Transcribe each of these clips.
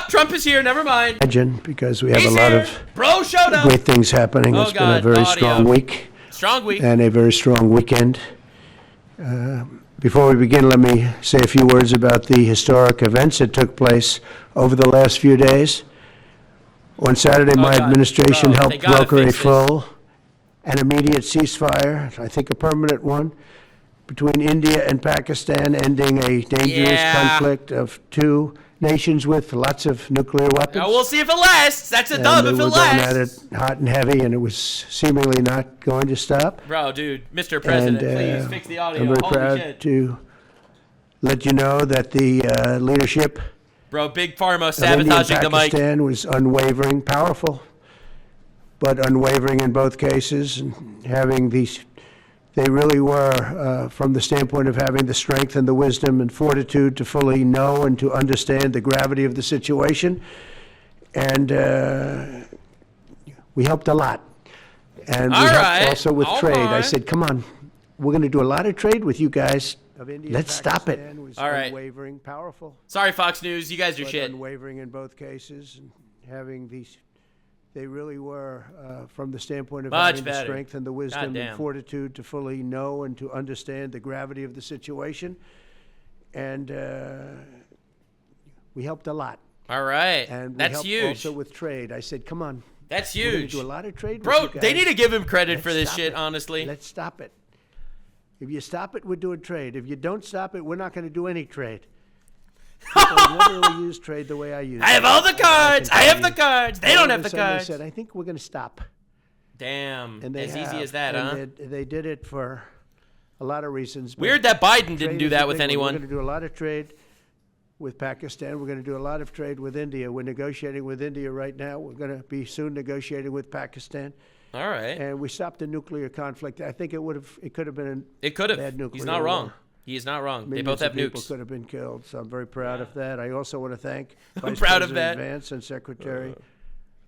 Trump is here. Never mind. Because we have a lot of great things happening. It's been a very strong week. And a very strong weekend. Before we begin, let me say a few words about the historic events that took place over the last few days. On Saturday, my administration helped broker a full and immediate ceasefire, I think a permanent one, between India and Pakistan, ending a dangerous conflict of two nations with lots of nuclear weapons. We'll see if it lasts. That's a dub if it lasts. They were going at it hot and heavy, and it was seemingly not going to stop. Bro, dude, Mr. President, please fix the audio. I'm very proud to let you know that the leadership Big Pharma sabotaging the mic. Pakistan was unwavering, powerful, but unwavering in both cases, and having these. They really were, from the standpoint of having the strength and the wisdom and fortitude to fully know and to understand the gravity of the situation. And we helped a lot. And we helped also with trade. I said, come on, we're going to do a lot of trade with you guys. Let's stop it. All right. Unwavering, powerful. Sorry, Fox News. You guys are shit. Unwavering in both cases, and having these. They really were, from the standpoint of having the strength and the wisdom and fortitude to fully know and to understand the gravity of the situation. And we helped a lot. All right. And we that's helped huge. Also with trade. I said, come on. That's huge. We're going to do a lot of trade Bro, with you guys. They need to give him credit for this shit, it. honestly. Let's stop it. If you stop it, we're doing trade. If you don't stop it, we're not going to do any trade. I never really use trade the way I use it. I have all the cards. I have the cards. They don't have the cards. They said, I think we're going to stop. Damn. And as easy as that, huh? They did it for a lot of reasons. Weird that Biden didn't do that with anyone. We're going to do a lot of trade with Pakistan. We're going to do a lot of trade with India. We're negotiating with India right now. We're going to be soon negotiating with Pakistan. All right. And we stopped the nuclear conflict. I think it could have been a bad nuclear He's not wrong. war. He is not wrong. Millions they both have of people nukes. could have been killed, so I'm very proud of that. I also want to thank Vice proud of President that. Vance and Secretary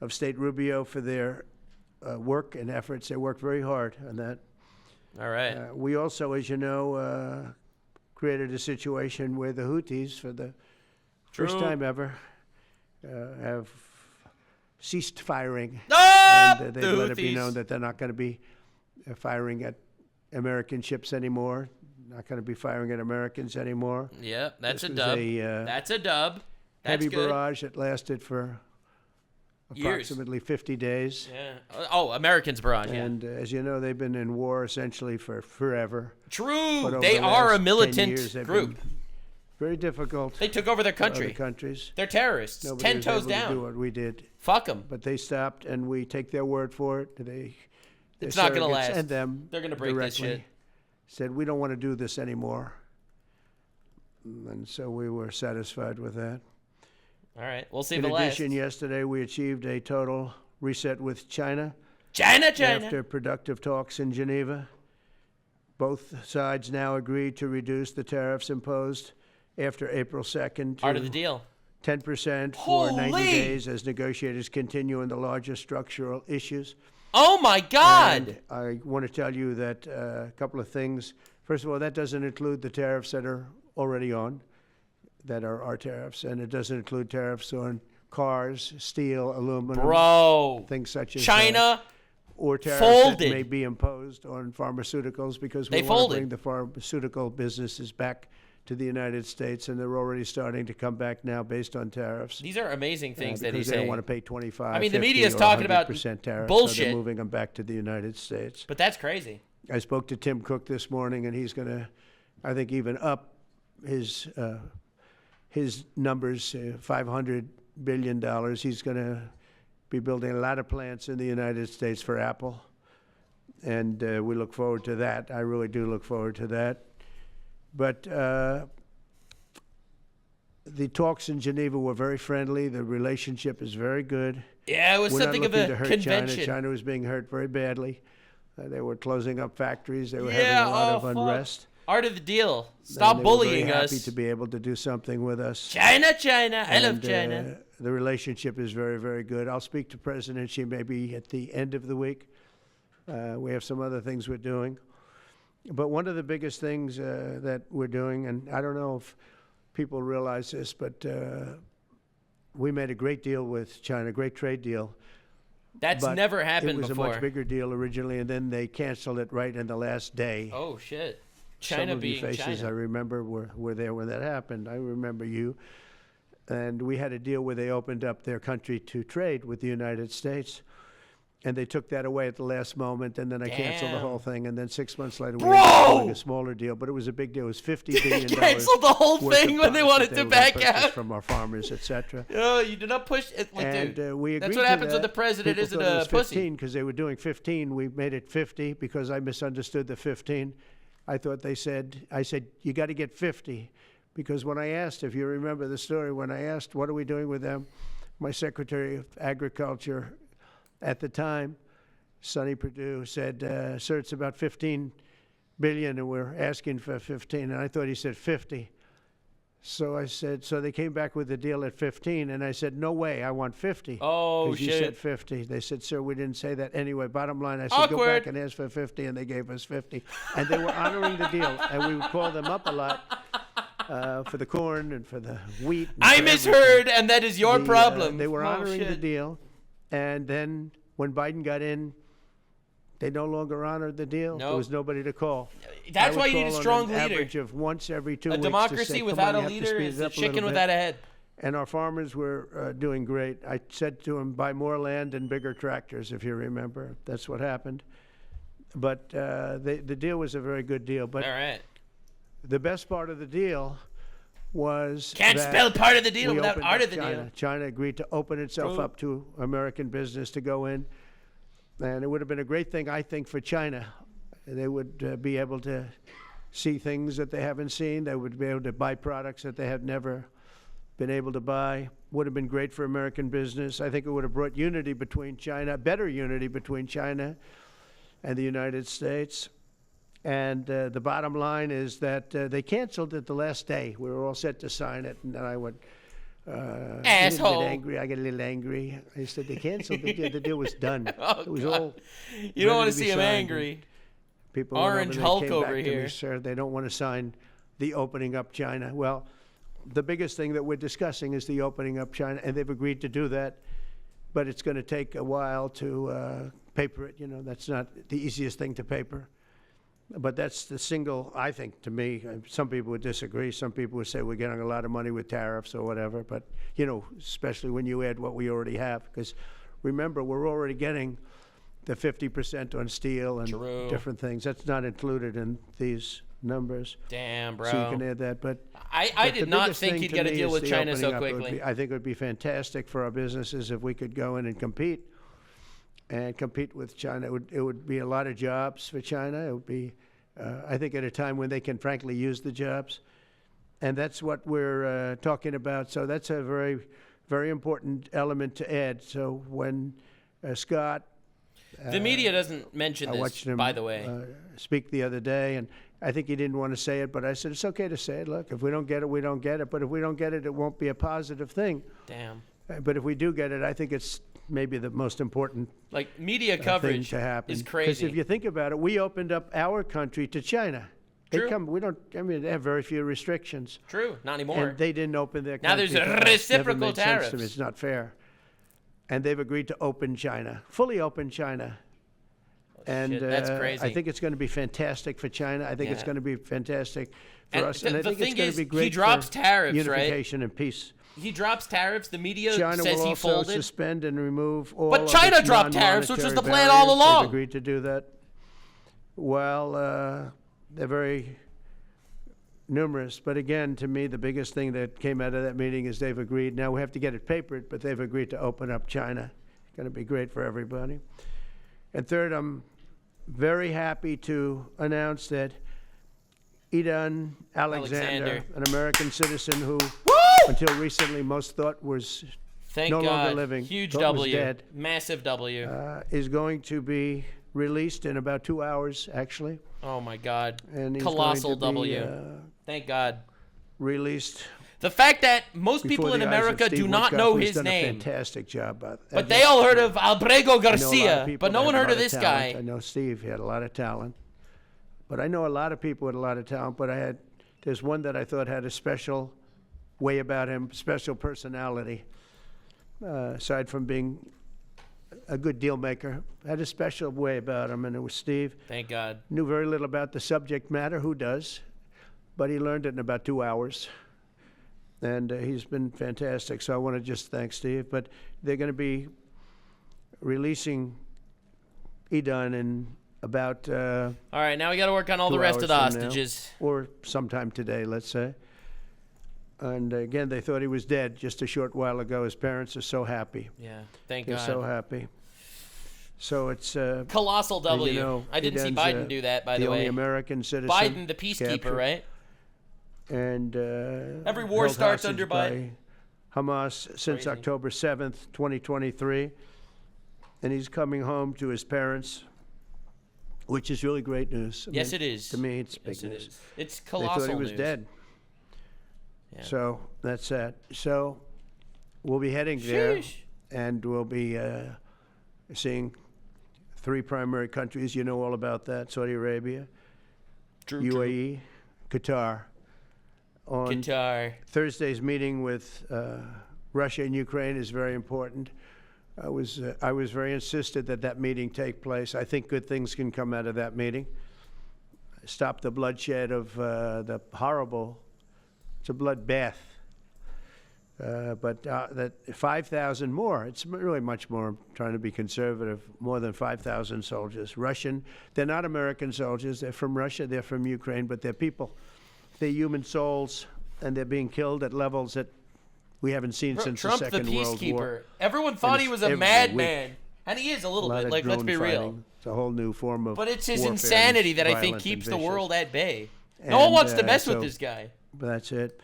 of State Rubio for their work and efforts. They worked very hard on that. All right. We also, as you know, created a situation where the Houthis, for the first time ever, have ceased firing. And they let it be known that they're not going to be firing at American ships anymore. Not going to be firing at Americans anymore. Yeah, that's a dub. That's a dub. That's heavy good. barrage that lasted for approximately 50 days. Yeah. Oh, Americans barrage. And as you know, they've been in war essentially for forever. True. They are a militant group. Very difficult. They took over their country. Other countries. They're terrorists. Nobody 10 was toes able down. to do what we did. Fuck them. But they stopped, and we take their word for it. It's not going to last. And them They're going to break this shit. Said, we don't want to do this anymore. And so we were satisfied with that. All right. We'll see if it lasts. In addition, yesterday we achieved a total reset with China. China. After productive talks in Geneva. Both sides now agreed to reduce the tariffs imposed after April 2nd to part of the deal. 10% for 90 days as negotiators continue on the larger structural issues. Oh, my God. And I want to tell you that a couple of things. First of all, that doesn't include the tariffs that are already on, that are our tariffs. And it doesn't include tariffs on cars, steel, aluminum, things such as China or tariffs that may be imposed on pharmaceuticals because we want to bring the pharmaceutical businesses back to the United States, and they're already starting to come back now based on tariffs. These are amazing things that he's saying. Because they don't want to pay 25, I mean, the 50, media is or talking about 100% tariffs, bullshit. So they're moving them back to the United States. But that's crazy. I spoke to Tim Cook this morning, and he's going to, I think, even up his numbers, $500 billion. He's going to be building a lot of plants in the United States for Apple, and we look forward to that. I really do look forward to that. But the talks in Geneva were very friendly. The relationship is very good. Yeah, it was something of a convention. China was being hurt very badly. They were closing up factories. They were having a lot of unrest. Part of the deal. Stop bullying us. They were very happy to be able to do something with us. China. I love China. The relationship is very, very good. I'll speak to President Xi maybe at the end of the week. We have some other things we're doing. But one of the biggest things that we're doing, and I don't know if people realize this, but we made a great deal with China, great trade deal. That's but never happened before. It was before. a much bigger deal originally, and then they canceled it right in the last day. Oh, shit. China Some of being you faces China. I remember were there when that happened. I remember you. And we had a deal where they opened up their country to trade with the United States. And they took that away at the last moment, and then I canceled the whole thing. And then 6 months later, we ended up doing a smaller deal, but it was a big deal. It was $50 billion. Canceled the whole worth of thing when they products wanted that to were gonna back purchase out. from our farmers, etc. Oh, you did not push it. Like, And dude, we agreed that's what to happens when that. the president People isn't thought it a was pussy. 15 because they were doing 15. We made it 50 because I misunderstood the 15. I thought I said, you got to get 50. Because when I asked, if you remember the story, when I asked, what are we doing with them? My Secretary of Agriculture at the time, Sonny Perdue, said, sir, it's about 15 billion and we're asking for 15. And I thought he said 50. So I said, so they came back with a deal at 15. And I said, no way, I want 50. Oh, Because you shit. said 50. They said, sir, we didn't say that. Anyway, bottom line, I said, Awkward. go back and ask for 50. And they gave us 50. And they were honoring the deal. And we would call them up a lot. For the corn and for the wheat. And I for misheard, everything. and that is your problem. They were Oh, honoring the shit. deal. And then when Biden got in, they no longer honored the deal. Nope. There was nobody to call. That's I why would you need a call on strong an leader. average of once every 2 A weeks to democracy say, "Come without on, a you have to leader speed is it a up a little chicken bit." without a head. And our farmers were doing great. I said to them, buy more land and bigger tractors, if you remember. That's what happened. But the deal was a very good deal. But All right. the best part of the deal was Can't that spell part of the deal we without opened art up of the China. deal. China agreed to open itself True. up to American business to go in. And it would have been a great thing, I think, for China. They would be able to see things that they haven't seen. They would be able to buy products that they have never been able to buy. Would have been great for American business. I think it would have brought unity between China, better unity between China and the United States. And the bottom line is that they canceled it the last day. We were all set to sign it, and then I went a little Asshole. bit angry. I got a little angry. I said they canceled the deal. The deal was done. Oh, it was God. all. You don't ready want to to be see him signed. angry. People went over Orange and they Hulk came over back to me, here. sir, they don't want to sign the opening up China. Well, the biggest thing that we're discussing is the opening up China, and they've agreed to do that. But it's going to take a while to paper it. You know, that's not the easiest thing to paper. But that's the single, I think, to me, some people would disagree. Some people would say we're getting a lot of money with tariffs or whatever. But, you know, especially when you add what we already have. Because remember, we're already getting the 50% on steel and True. different things. That's not included in these numbers. Damn, bro. So you can add that. But I but did the not biggest think thing he'd to get a me deal is with the China so opening up. It would quickly. be- I think it would be fantastic for our businesses if we could go in and compete with China. It would be a lot of jobs for China. It would be, I think, at a time when they can frankly use the jobs. And that's what we're talking about. So that's a very, very important element to add. So when Scott, The media doesn't mention I this, watched him by the way. speak the other day, and I think he didn't want to say it, but I said, it's okay to say it. Look, if we don't get it, we don't get it. But if we don't get it, it won't be a positive thing. Damn. But if we do get it, I think it's maybe the most important Like, media thing coverage to happen. is Because crazy. if you think about it, we opened up our country to China. They True. come. We don't. I mean, they have very few restrictions, True, not anymore. and they didn't open their Now country. there's to us. Never reciprocal made sense to me. tariffs. It's not fair. And they've agreed to open China, fully open China. And shit, that's crazy. I think it's going to be fantastic for China. I think it's Yeah. going to be fantastic for And us. the And I think thing it's going is, to be he great drops for tariffs, right? unification and peace. He drops tariffs. The media China says will he also folded. suspend and remove all But of China its dropped tariffs, which was the non-monetary plan all barriers. along. They've agreed to do that. Well, they're very numerous. But again, to me, the biggest thing that came out of that meeting is they've agreed. Now we have to get it papered, but they've agreed to open up China. It's going to be great for everybody. And third, I'm very happy to announce that Idan Alexander, an American citizen who until recently most thought was Thank no God. longer living, Huge thought was W. dead, Massive W. is going to be released in about 2 hours, actually. Oh my God. And he's Colossal going to be, W. Thank God. released. The fact that most before people in the eyes of America Steve do not Witkoff, know who's his done a name. fantastic job. But they all heard of Albrego I know a lot of Garcia, people but no that one have a heard of lot this talent. guy. I know Steve, he had a lot of talent. But I know a lot of people with a lot of talent, but there's one that I thought had a special way about him, special personality. aside from being a good deal maker, had a special way about him, and it was Steve. Thank God. Knew very little about the subject matter. Who does? But he learned it in about 2 hours. And he's been fantastic. So I want to just thank Steve. But they're going to be releasing Edon in about All right, now we got to work on all the 2 rest of the hours from now, hostages. or sometime today, let's say. And again, they thought he was dead just a short while ago. His parents are so happy. Yeah, thank They're God. so happy. So it's Colossal W. you know, I didn't see Edon's, Biden do that, by the only way. American citizen. Biden, the peacekeeper, captured, right? And Every war held starts hostage under by Biden. Hamas since Crazy. October 7th, 2023. And he's coming home to his parents, which is really great news. I Yes, mean, it is. To me, it's big Yes, it news. is. It's They colossal thought he was news. dead. Yeah. So that's that. So we'll be heading there, Sheesh. and we'll be seeing 3 primary countries. You know all about that: Saudi Arabia, True, UAE, Qatar. On Guitar. Thursday's meeting with Russia and Ukraine is very important. I was very insistent that that meeting take place. I think good things can come out of that meeting. Stop the bloodshed of the horrible. It's a bloodbath. But that 5,000 more, it's really much more, I'm trying to be conservative, more than 5,000 soldiers. Russian, they're not American soldiers, they're from Russia, they're from Ukraine, but they're people. They're human souls, and they're being killed at levels that we haven't seen since Trump, the Second the World peacekeeper. War. Everyone thought And he it's was a every madman. And he is a A little lot bit. of Like, let's drone be real. fighting. It's a whole new form of But it's his warfare, insanity and that it's I think violent keeps and the vicious. world at bay. No one And, wants to mess with so- this guy. But that's it.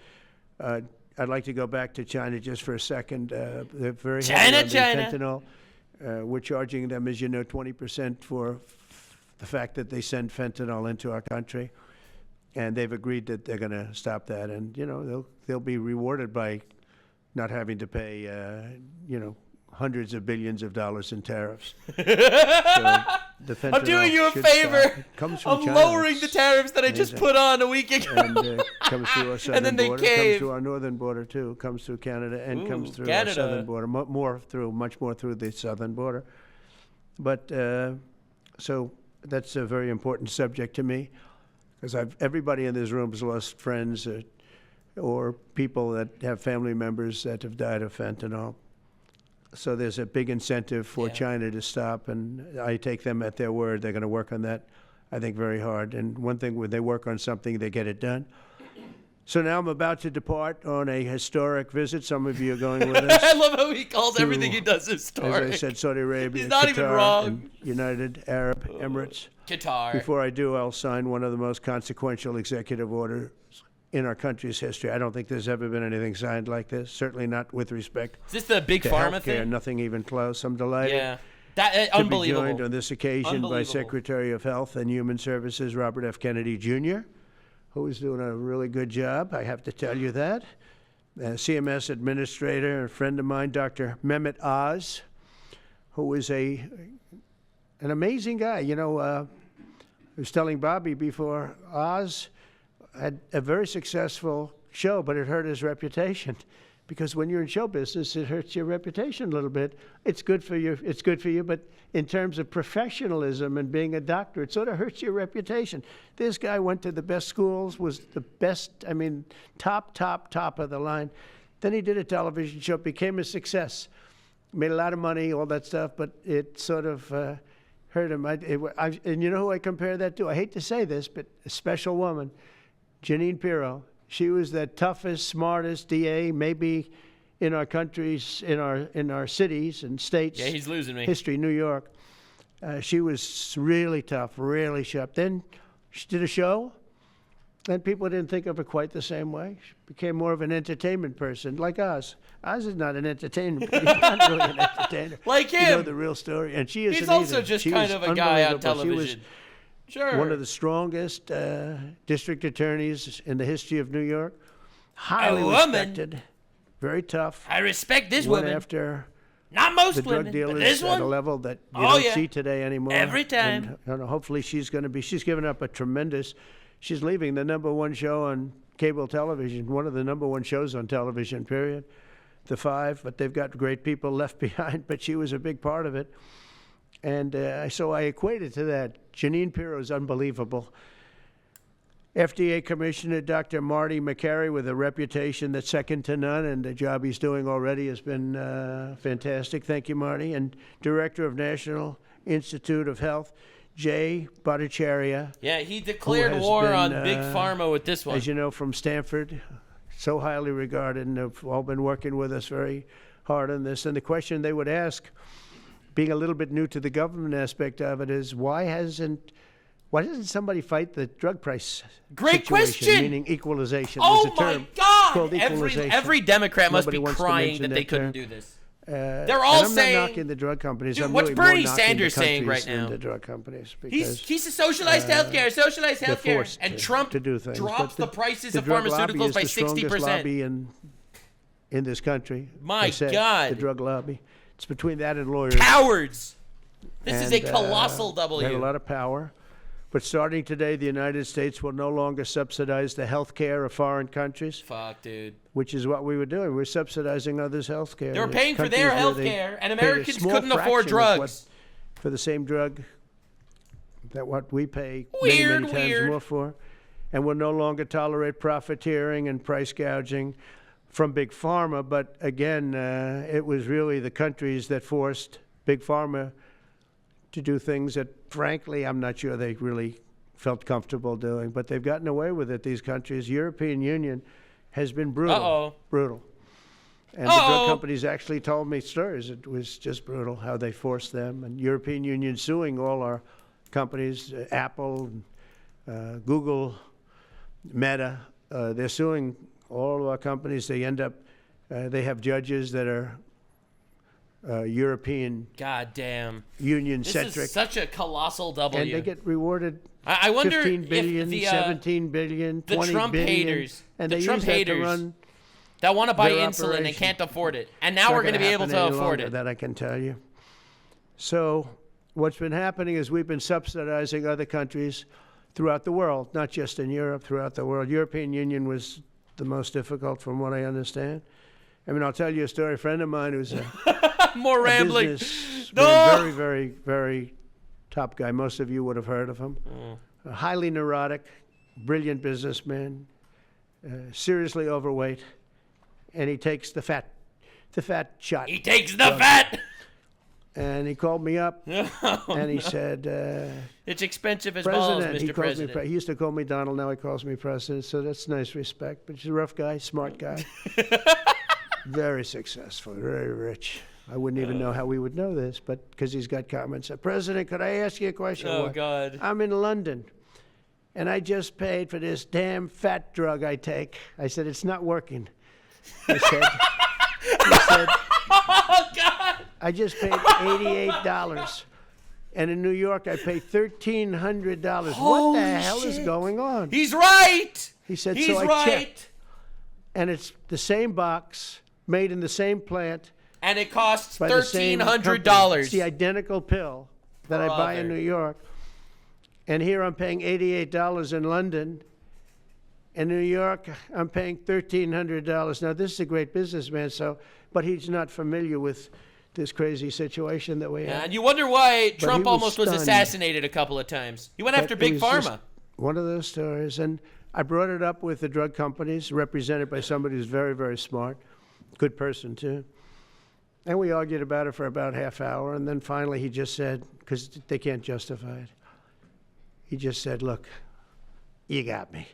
I'd like to go back to China just for a second. They're very China, heavy on the China. fentanyl. We're charging them, as you know, 20% for the fact that they send fentanyl into our country, and they've agreed that they're going to stop that. And you know, they'll be rewarded by not having to pay, hundreds of billions of dollars in tariffs. So the fentanyl I'm doing you a should stop. favor. It comes from I'm China. lowering the It's tariffs that I just amazing. put on a week ago. and comes through our southern then they border, cave. comes through our northern border too, comes through Canada, and comes Ooh, through Canada. our southern border, much more through the southern border. But so that's a very important subject to me, because everybody in this room has lost friends or people that have family members that have died of fentanyl. So there's a big incentive for Yeah. China to stop, and I take them at their word. They're going to work on that, I think, very hard. And one thing, when they work on something, they get it done. So now I'm about to depart on a historic visit. Some of you are going with us. I love how he calls to, everything he does As historic. I said, Saudi Arabia, He's not even Qatar, wrong. and United Arab Emirates. Guitar. Before I do, I'll sign one of the most consequential executive orders in our country's history. I don't think there's ever been anything signed like this, certainly not with respect Is this the big to pharma healthcare, thing? nothing even close. I'm delighted Yeah. That to be unbelievable. joined on this occasion by Unbelievable. Secretary of Health and Human Services Robert F. Kennedy Jr., who is doing a really good job, I have to tell you that. CMS Administrator, a friend of mine, Dr. Mehmet Oz, who is an amazing guy. You know, I was telling Bobby before, Oz had a very successful show, but it hurt his reputation. Because when you're in show business, it hurts your reputation a little bit. It's good for you, but in terms of professionalism and being a doctor, it sort of hurts your reputation. This guy went to the best schools, was the best, top of the line. Then he did a television show, became a success, made a lot of money, all that stuff, but it sort of hurt him. And you know who I compare that to? I hate to say this, but a special woman, Janine Pirro. She was the toughest, smartest DA, maybe in our countries, in our cities and states. Yeah, he's losing me. History, New York. She was really tough, really sharp. Then she did a show, and people didn't think of her quite the same way. She became more of an entertainment person, like Oz. Oz is not an entertainer. He's not really an entertainer. Like You know him. the real story, and she isn't He's also either. just She kind was of a guy on unbelievable. She was television. Sure. one of the strongest district attorneys in the history of New York. Highly woman. respected, very tough. I respect this Went woman. after Not most the drug women, dealers but this at one. a level that you Oh, don't yeah. see today anymore. Every time. And, hopefully she's given up a tremendous, she's leaving the #1 show on cable television, one of the #1 shows on television, period. the five, but they've got great people left behind, but she was a big part of it. And so I equated to that. Janine Pirro is unbelievable. FDA Commissioner Dr. Marty McCary, with a reputation that's second to none, and the job he's doing already has been fantastic. Thank you, Marty. And Director of National Institute of Health, Jay Bhattacharya. Yeah, he declared war on Big Pharma with this one. As you know, from Stanford, so highly regarded, and have all been working with us very hard on this. And the question they would ask, being a little bit new to the government aspect of it, is why doesn't somebody fight the drug price Great situation, question. meaning equalization? Oh, There's a term my God. called equalization. Every Democrat must Nobody be wants to crying mention that they that couldn't term. do this. They're all I'm saying- not knocking the drug companies. Dude, I'm what's really more Bernie knocking Sanders the saying countries right now? than the drug companies, because He's a socialized healthcare, socialized they're healthcare, forced and to Trump do things. drops But the prices the of drug lobby pharmaceuticals is by the strongest 60%. lobby in this country. My they say, God. the drug lobby. It's between that and lawyers. Cowards. This is a And, colossal They have a W. lot of power. But starting today, the United States will no longer subsidize the health care of foreign countries, Fuck, dude. which is what we were doing. We were subsidizing others' health care. They were paying for their health care, and Americans couldn't afford drugs. For the same drug that what we pay Weird, many times weird. more for. And we'll no longer tolerate profiteering and price gouging from Big Pharma. But again, it was really the countries that forced Big Pharma to do things that, frankly, I'm not sure they really felt comfortable doing. But they've gotten away with it, these countries. European Union has been brutal. Uh-oh. Brutal. And the drug companies actually told me stories. It was just brutal how they forced them. And European Union suing all our companies, Apple, Google, Meta. They're suing all of our companies. They end up, they have judges that are European God damn. Union-centric. This is such a colossal W. And they get rewarded I wonder 15 billion, if the 17 billion, the 20 Trump billion, haters, and the they Trump use that to haters run. that want to buy their insulin and operation. can't afford it, and now It's we're not going to be able happen to any afford longer, it. that I can tell you. So what's been happening is we've been subsidizing other countries throughout the world, not just in Europe, throughout the world. European Union was the most difficult from what I understand. I mean, I'll tell you a story. A friend of mine who's More rambling. businessman, No! very, very, very top guy. Most of you would have heard of him. A highly neurotic, brilliant businessman, seriously overweight, and he takes the fat shot. He takes the fat. And he called me up, and he said, It's expensive as balls, President, Mr. he calls me, President. he used to call me Donald, now he calls me President, so that's nice respect. But he's a rough guy, smart guy, very successful, very rich. I wouldn't even know how we would know this, but because he's got comments. President, could I ask you a question? Oh, What? God. I'm in London, and I just paid for this damn fat drug I take. I said, it's not working. He said, Oh, God. I just paid $88. And in New York, I paid $1,300. What Holy the hell is shit. going on? He's right. He said, He's so I right. checked. And it's the same box, made in the same plant, And it costs by the same company. It's $1,300. the identical pill that I buy in Brother. New York. And here I'm paying $88 in London. In New York, I'm paying $1,300. Now, this is a great businessman, but he's not familiar with this crazy situation that we have. And you wonder why he Trump was almost was stunned. assassinated a couple of times. He went But after it Big was just Pharma. one of those stories. And I brought it up with the drug companies, represented by somebody who's very, very smart, good person, too. And we argued about it for about half hour. And then finally he just said, because they can't justify it, he just said, look, you got me.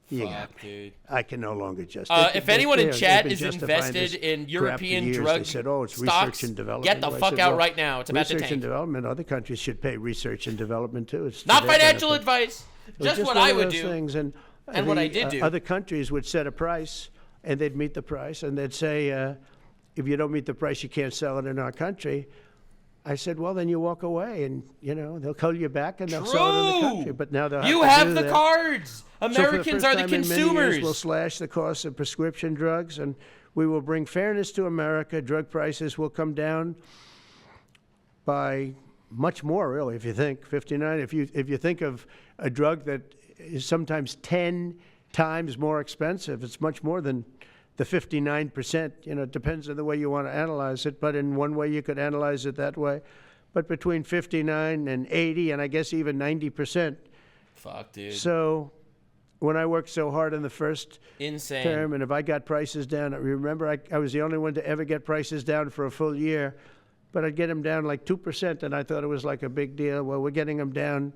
You got Fuck, me. dude. I can no longer justify it. If anyone in chat is invested in European drug they said, oh, it's stocks, research and development. get the Well, I fuck said, out well, right now. It's about to research and tank. development, other countries should pay research and development, too. It's to Not their financial benefit. advice. It was Just what one I of would those do. things. And what I did do. Other countries would set a price, and they'd meet the price, and they'd say, if you don't meet the price, you can't sell it in our country. I said, well, then you walk away, and, they'll call you back, and they'll sell it in the True. country. But now they'll You have to have do the that. cards. So for the Americans first are the time in many consumers. years, we'll slash the cost of prescription drugs, and we will bring fairness to America. Drug prices will come down by much more, really, if you think 59. If you think of a drug that is sometimes 10 times more expensive, it's much more than the 59%, it depends on the way you want to analyze it, but in one way you could analyze it that way. But between 59 and 80, and I guess even 90%. Fuck, dude. So when I worked so hard in the first term, and if I got prices down, remember I was the only one to ever get prices down for a full year, but I'd get them down like 2%, and I thought it was like a big deal. Well, we're getting them down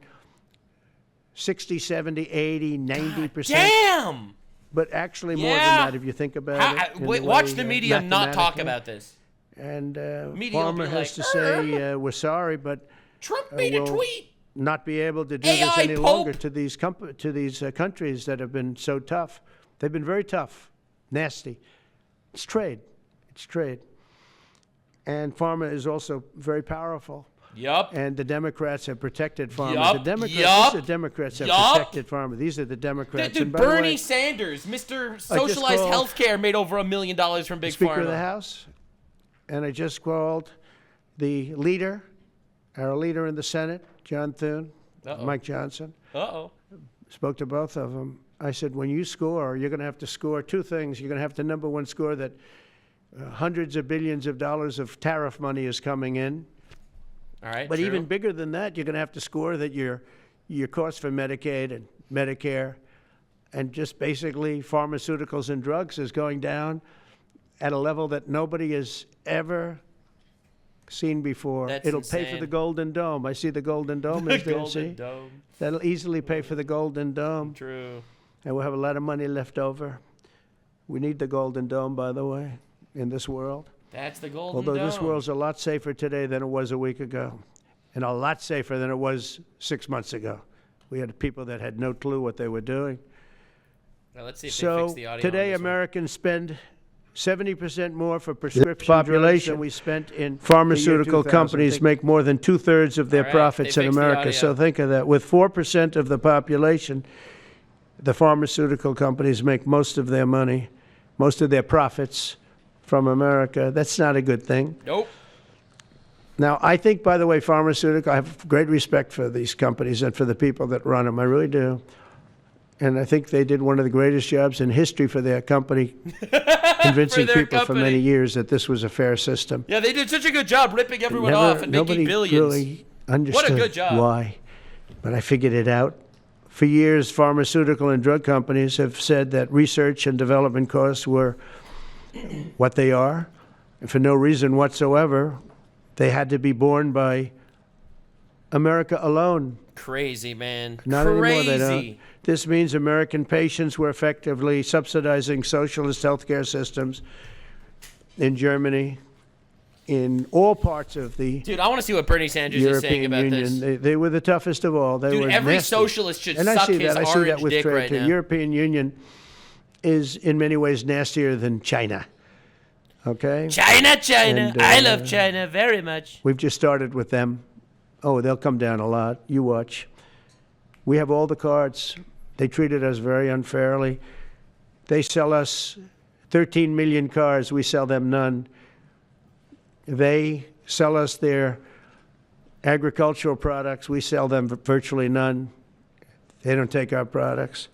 60, 70, 80, 90%. Damn! But actually more than that, if you think about it. Watch the media not talk about this. And Farmer has to say, we're sorry, but Trump made a tweet. Not be able to do this any longer to these countries that have been so tough. They've been very tough, nasty. It's trade. It's trade. And Pharma is also very powerful. Yup. And the Democrats have protected Pharma. These are the Democrats have protected Pharma. These are the Democrats. Dude, Bernie Sanders, Mr. Socialized Healthcare, made over $1 million from Big Pharma. Speaker of the House, and I just called the leader, our leader in the Senate, John Thune, Mike Johnson. Spoke to both of them. I said, when you score, you're going to have to score two things. You're going to have to, number one, score that hundreds of billions of dollars of tariff money is coming in. All right, but even bigger than that, you're going to have to score that your cost for Medicaid and Medicare and just basically pharmaceuticals and drugs is going down at a level that nobody has ever seen before. It'll pay for the Golden Dome. I see the Golden Dome is there, see? Dome. That'll easily pay for the Golden Dome. True. And we'll have a lot of money left over. We need the Golden Dome, by the way, in this world. That's the Golden Dome. Although this world's a lot safer today than it was a week ago, and a lot safer than it was 6 months ago. We had people that had no clue what they were doing. Now let's see if they fix the audio. Today Americans spend 70% more for prescription drugs than we spent in pharmaceutical companies make more than 2/3 of their profits in America. So think of that. With 4% of the population, the pharmaceutical companies make most of their money, most of their profits from America. That's not a good thing. Nope. Now, I think, by the way, I have great respect for these companies and for the people that run them. I really do. And I think they did one of the greatest jobs in history for their company, convincing people for many years that this was a fair system. Yeah, they did such a good job ripping everyone off and making billions. Nobody really understood what a good job. Why. But I figured it out. For years, pharmaceutical and drug companies have said that research and development costs were what they are, and for no reason whatsoever, they had to be borne by America alone. Crazy, man. Not anymore, they don't. This means American patients were effectively subsidizing socialist healthcare systems in Germany, in all parts of the Dude, I want to see what Bernie Sanders is saying about Union. this. They were the toughest of all. They were every nasty. Socialist should and suck I see his that. I see that with dick trade right too. now. European Union is in many ways nastier than China. Okay? China. And, I love China very much. We've just started with them. Oh, they'll come down a lot. You watch. We have all the cards. They treated us very unfairly. They sell us 13 million cars. We sell them none. They sell us their agricultural products. We sell them virtually none. They don't take our products.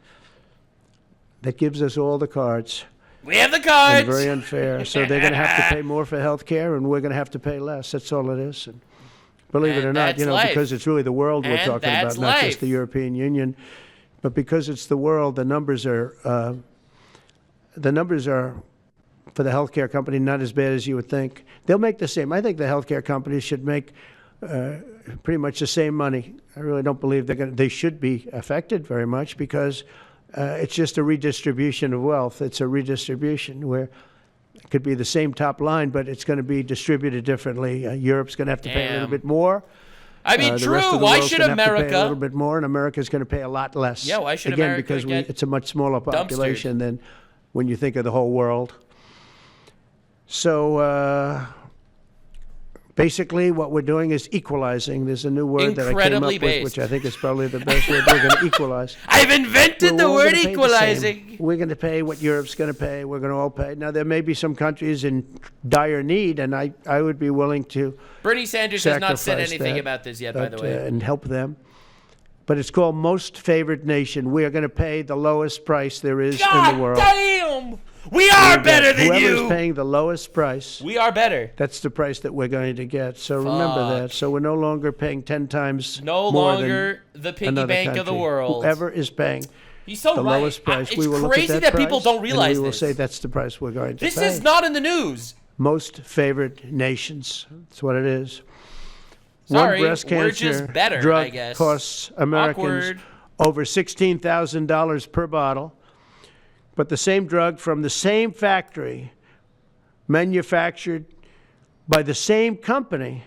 That gives us all the cards. We have the cards. And very unfair. So they're going to have to pay more for health care, and we're going to have to pay less. That's all it is. And believe it or not, because it's really the world we're talking about, not just the European Union. But because it's the world, the numbers are for the healthcare company not as bad as you would think. They'll make the same. I think the healthcare companies should make pretty much the same money. I really don't believe they should be affected very much because it's just a redistribution of wealth. It's a redistribution where it could be the same top line, but it's going to be distributed differently. Europe's going to have to pay a little bit more. I mean, true. Why should America pay a little bit more, and America's going to pay a lot less? Yeah, why should America? Again, because it's a much smaller population than when you think of the whole world. So basically, what we're doing is equalizing. There's a new word that I came up with, which I think is probably the best word. We're going to equalize. I've invented the word equalizing. We're going to pay what Europe's going to pay. We're going to all pay. Now, there may be some countries in dire need, and I would be willing to. Bernie Sanders has not said anything about this yet, by the way. And help them. But it's called Most Favored Nation. We are going to pay the lowest price there is in the world. God damn! We are better than you. Whoever's paying the lowest price, we are better. That's the price that we're going to get. So remember that. So we're no longer paying 10 times no more longer than the piggy bank country. of the world. Whoever is paying He's so the right. lowest price, It's we will crazy look at that price, people don't realize and we will this. say that's the price we're going to pay. This is not in the news. Most favored nations. That's what it is. Sorry, one breast we're cancer just better, drug I guess. costs Americans over $16,000 per bottle. But the same drug from the same factory, manufactured by the same company,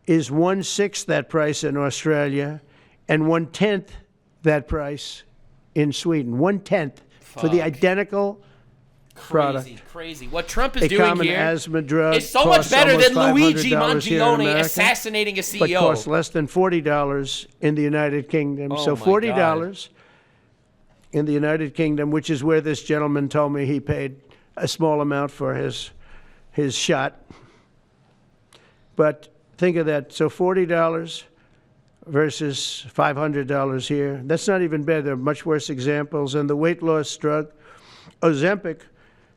is 1/6 that price in Australia and 1/10 that price in Sweden. 1/10 for the identical product. Crazy. What Trump is doing common here asthma drug is so much better than Luigi $500 here in Mangione America, assassinating a CEO. but costs less than $40 in the United Kingdom. Oh so my $40 in the United Kingdom, which is where this gentleman told me he paid a small amount for his shot. But think of that. So $40 versus $500 here. That's not even bad. There are much worse examples. And the weight loss drug, Ozempic,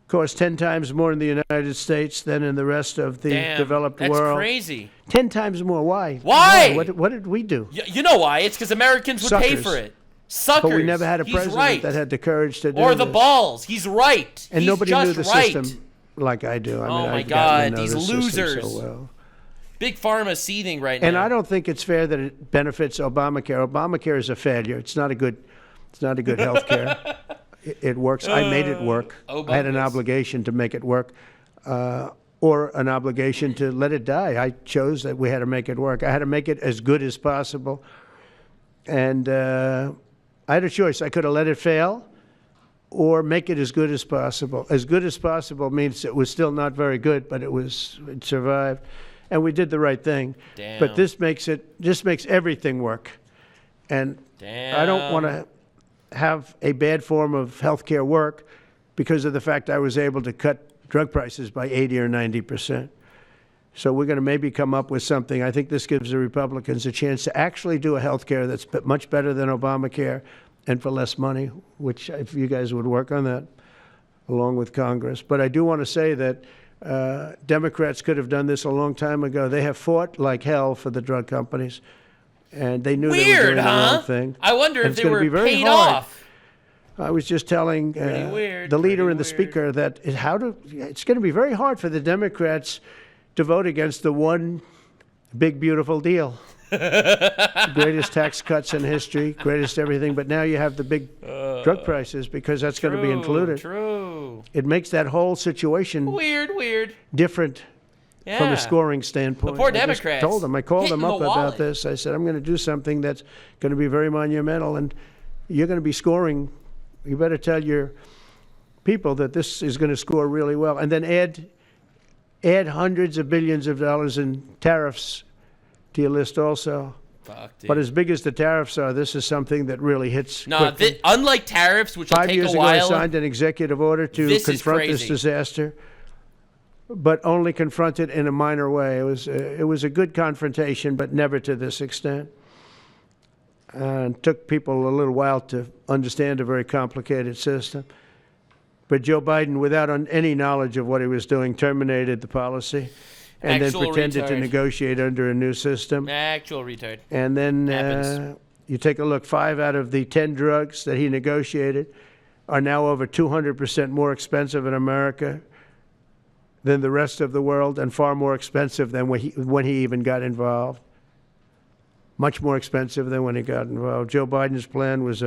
costs 10 times more in the United States than in the rest of the developed world. That's crazy. 10 times more. Why? Why? What did we do? You know why? It's because Americans would pay for it. Suckers. But we never had a president that had the courage to do Or the this. balls. He's right. And He's nobody knew the right. system like I do. I mean, my I've gotten God, to know these the system losers. so well. Big Pharma seething right now. And I don't think it's fair that it benefits Obamacare. Obamacare is a failure. It's not a good health care. It works. I made it work. I had an obligation to make it work, or an obligation to let it die. I chose that we had to make it work. I had to make it as good as possible. And I had a choice. I could have let it fail or make it as good as possible. As good as possible means it was still not very good, but it survived. And we did the right thing. Damn. But this makes everything work. And I don't want to have a bad form of health care work because of the fact I was able to cut drug prices by 80 or 90%. So we're going to maybe come up with something. I think this gives the Republicans a chance to actually do a health care that's much better than Obamacare and for less money, which if you guys would work on that along with Congress. But I do want to say that Democrats could have done this a long time ago. They have fought like hell for the drug companies, and they knew they were doing the wrong thing. I wonder if they were paid hard. off. I was just telling the leader and the speaker that it's going to be very hard for the Democrats to vote against the one big, beautiful deal. Greatest tax cuts in history, greatest everything. But now you have the big drug prices because that's going to be included. True. It makes that whole situation weird. Different from a scoring standpoint. The poor Democrats. I called them up about this. I said, I'm going to do something that's going to be very monumental, and you're going to be scoring. You better tell your people that this is going to score really well, and then add hundreds of billions of dollars in tariffs to your list also. Fuck, dude. But as big as the tariffs are, this is something that really hits quickly. Unlike tariffs, which will take a while. 5 years ago, I signed an executive order to confront this disaster, but only confront it in a minor way. It was a good confrontation, but never to this extent. And it took people a little while to understand a very complicated system. But Joe Biden, without any knowledge of what he was doing, terminated the policy and then pretended to negotiate under a new system. Actual retard. And then you take a look, 5 out of the 10 drugs that he negotiated are now over 200% more expensive in America than the rest of the world, and far more expensive than when he even got involved. Much more expensive than when he got involved. Joe Biden's plan was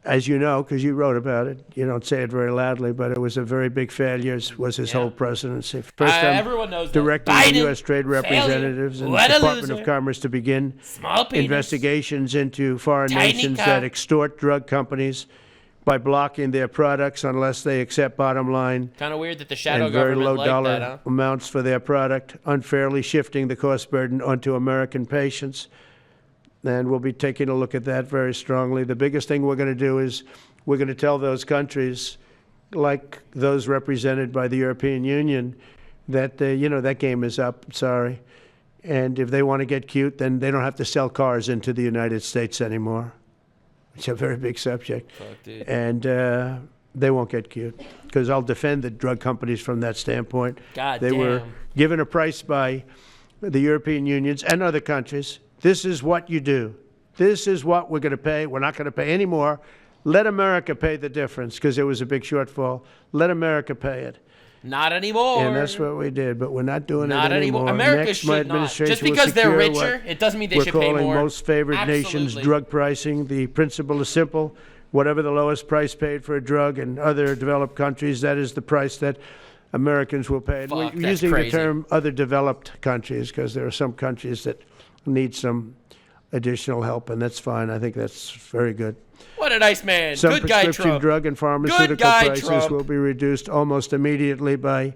as you know, because you wrote about it. You don't say it very loudly, but it was a very big failure, was his whole presidency. First time everyone knows directing the U.S. Trade Representatives and the Department of Commerce to begin investigations into foreign nations that extort drug companies by blocking their products unless they accept bottom line kind of weird that the shadow and very government low dollar amounts for their product, unfairly shifting the cost burden onto American patients. And we'll be taking a look at that very strongly. The biggest thing we're going to do is we're going to tell those countries, like those represented by the European Union, that, that game is up. Sorry. And if they want to get cute, then they don't have to sell cars into the United States anymore. It's a very big subject. Fuck, dude. And they won't get cute, because I'll defend the drug companies from that standpoint. They were given a price by the European unions and other countries. This is what you do. This is what we're going to pay. We're not going to pay any more. Let America pay the difference, because there was a big shortfall. Let America pay it. Not anymore. And that's what we did, but we're not doing it Not anymore. America Next, should not. Just because they're richer, it doesn't mean they should pay more. We're calling most favored nations drug pricing. The principle is simple. Whatever the lowest price paid for a drug in other developed countries, that is the price that Americans will pay. Fuck, we're using the term other developed countries because there are some countries that need some additional help, and that's fine. I think that's very good. What a nice man. Some Good guy, prescription Trump. drug and pharmaceutical prices will be reduced almost immediately by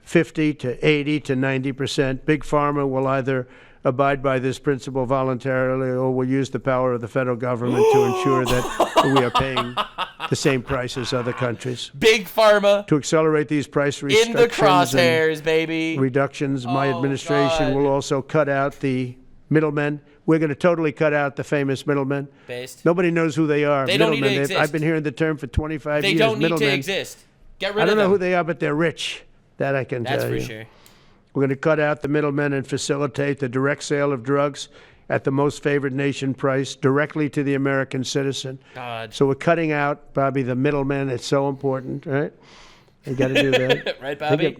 50 to 80 to 90%. Big Pharma will either abide by this principle voluntarily or will use the power of the federal government to ensure that we are paying the same price as other countries. Big Pharma. To accelerate these price reductions in the crosshairs, baby. Reductions, my administration will also cut out the middlemen. We're going to totally cut out the famous middlemen. Nobody knows who they are. They don't need to exist. I've been hearing the term for 25 years. They don't need middlemen. to exist. Get rid of them. I don't know who they are, but they're rich. That I can tell you. That's for sure. We're going to cut out the middlemen and facilitate the direct sale of drugs at the most favored nation price directly to the American citizen. God. So we're cutting out, Bobby, the middlemen. It's so important, right? They got to do that. Right, Bobby?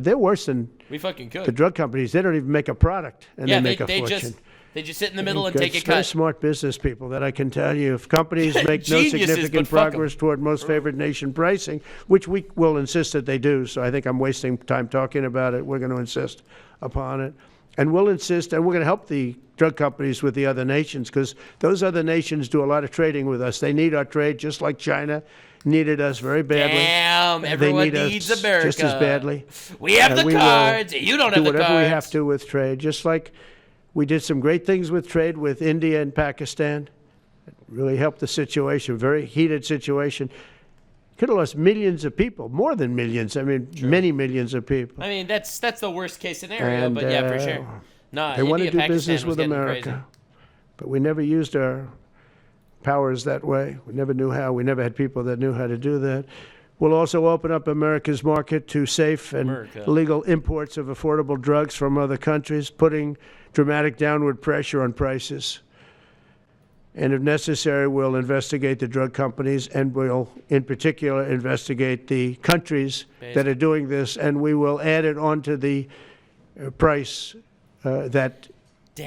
They're worse than we fucking could. The drug companies. They don't even make a product, and they make a fortune. They just sit in the middle and take a cut. Very smart business people, that I can tell you. If companies make no significant progress toward most favored nation pricing, which we will insist that they do, so I think I'm wasting time talking about it. We're going to insist upon it. And we'll insist, and we're going to help the drug companies with the other nations, because those other nations do a lot of trading with us. They need our trade, just like China needed us very badly. Damn, everyone needs America. Just as badly. We have the cards. You don't have the cards. Do whatever we have to with trade, just like we did some great things with trade with India and Pakistan. It really helped the situation, very heated situation. Could have lost millions of people, more than millions. I mean, many millions of people. I mean, that's the worst case scenario, but yeah, for sure. No, they want to do business with America, crazy. But we never used our powers that way. We never knew how. We never had people that knew how to do that. We'll also open up America's market to safe and legal imports of affordable drugs from other countries, putting dramatic downward pressure on prices. And if necessary, we'll investigate the drug companies, and we'll, in particular, investigate the countries that are doing this, and we will add it onto the price that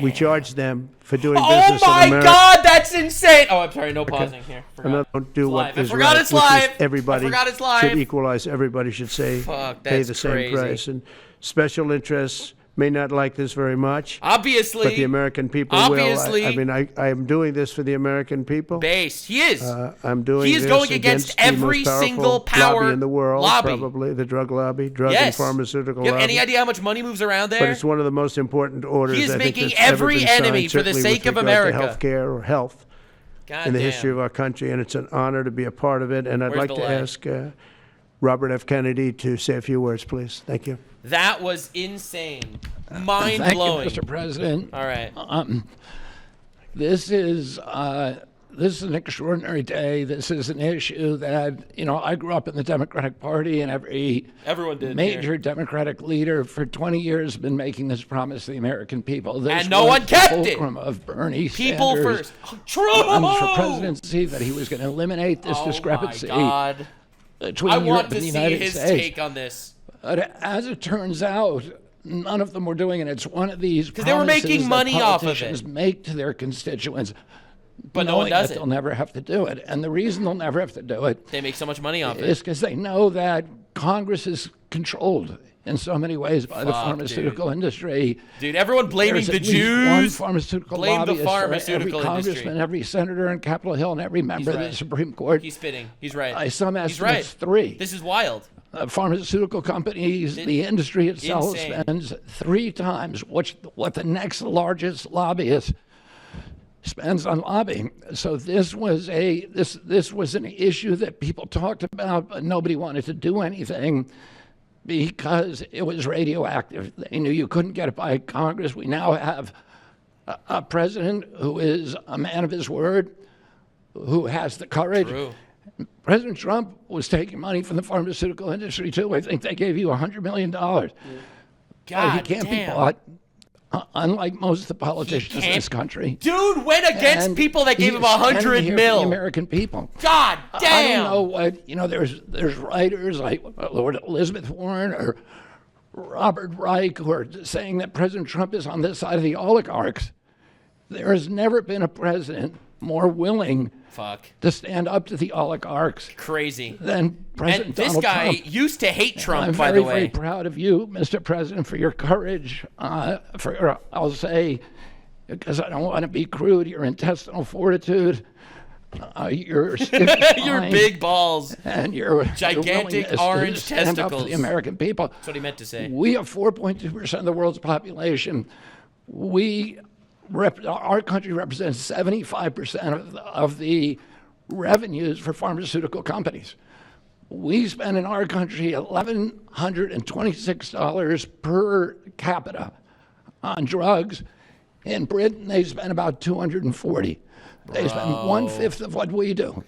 we charge them for doing business in America. Oh my God, that's insane! Oh, I'm sorry, no pausing here. Don't do what is right. It's live. Everybody should equalize. Everybody should pay the same price. And special interests may not like this very much. Obviously. But the American people will. I mean, I am doing this for the American people. He is. I'm doing He is this going against every single power lobby in the world, lobby. Probably the drug lobby, and pharmaceutical lobby. You have any idea how much money moves around there? But it's one of the most important orders. He is making every enemy for the sake of America. Healthcare or health in the history of our country, and it's an honor to be a part of it. And I'd like to ask Robert F. Kennedy to say a few words, please. Thank you. That was insane. Mind-blowing. Thank you, Mr. President. All right. This is an extraordinary day. This is an issue that, I grew up in the Democratic Party, and everyone did major Democratic leader for 20 years has been making this promise to the American people. This and no one kept it. Of Bernie people Sanders' first. Trump for presidency, that he was going to eliminate this discrepancy between I Europe want and to the see United his States. take on this. But as it turns out, none of them were doing it. It's one of these because they were making money off of it. Make to their constituents, but no one does it. They'll never have to do it, and the reason they'll never have to do it, they make so much money off it, is because they know that Congress is controlled in so many ways by the pharmaceutical industry. Dude, everyone blaming the Jews. One pharmaceutical blame lobbyist the pharmaceutical for every congressman, every senator in Capitol Hill, and every member of the Supreme Court. He's spitting. He's right. By some estimates, 3. This is wild. Pharmaceutical companies, the industry itself spends 3 times what the next largest lobbyist spends on lobbying. So this was an issue that people talked about, but nobody wanted to do anything because it was radioactive. They knew you couldn't get it by Congress. We now have a president who is a man of his word, who has the courage President Trump was taking money from the pharmaceutical industry, too. I think they gave you $100 million. God he can't be bought, unlike most of the politicians in this country. Dude went against people that gave him $100 million. The American people. God damn. I don't know what, there's writers like Lord Elizabeth Warren or Robert Reich who are saying that President Trump is on this side of the oligarchs. There has never been a president more willing to stand up to the oligarchs. Crazy. Than President Donald Trump. And this guy used to hate Trump, by the way. I'm very proud of you, Mr. President, for your courage, I'll say, because I don't want to be crude, your intestinal fortitude, your your big balls, and your gigantic orange testicles. Up to the American people. That's what he meant to say. We have 4.2% of the world's population. Our country represents 75% of the revenues for pharmaceutical companies. We spend in our country $1,126 per capita on drugs. In Britain, they spend about $240. They spend 1/5 of what we do.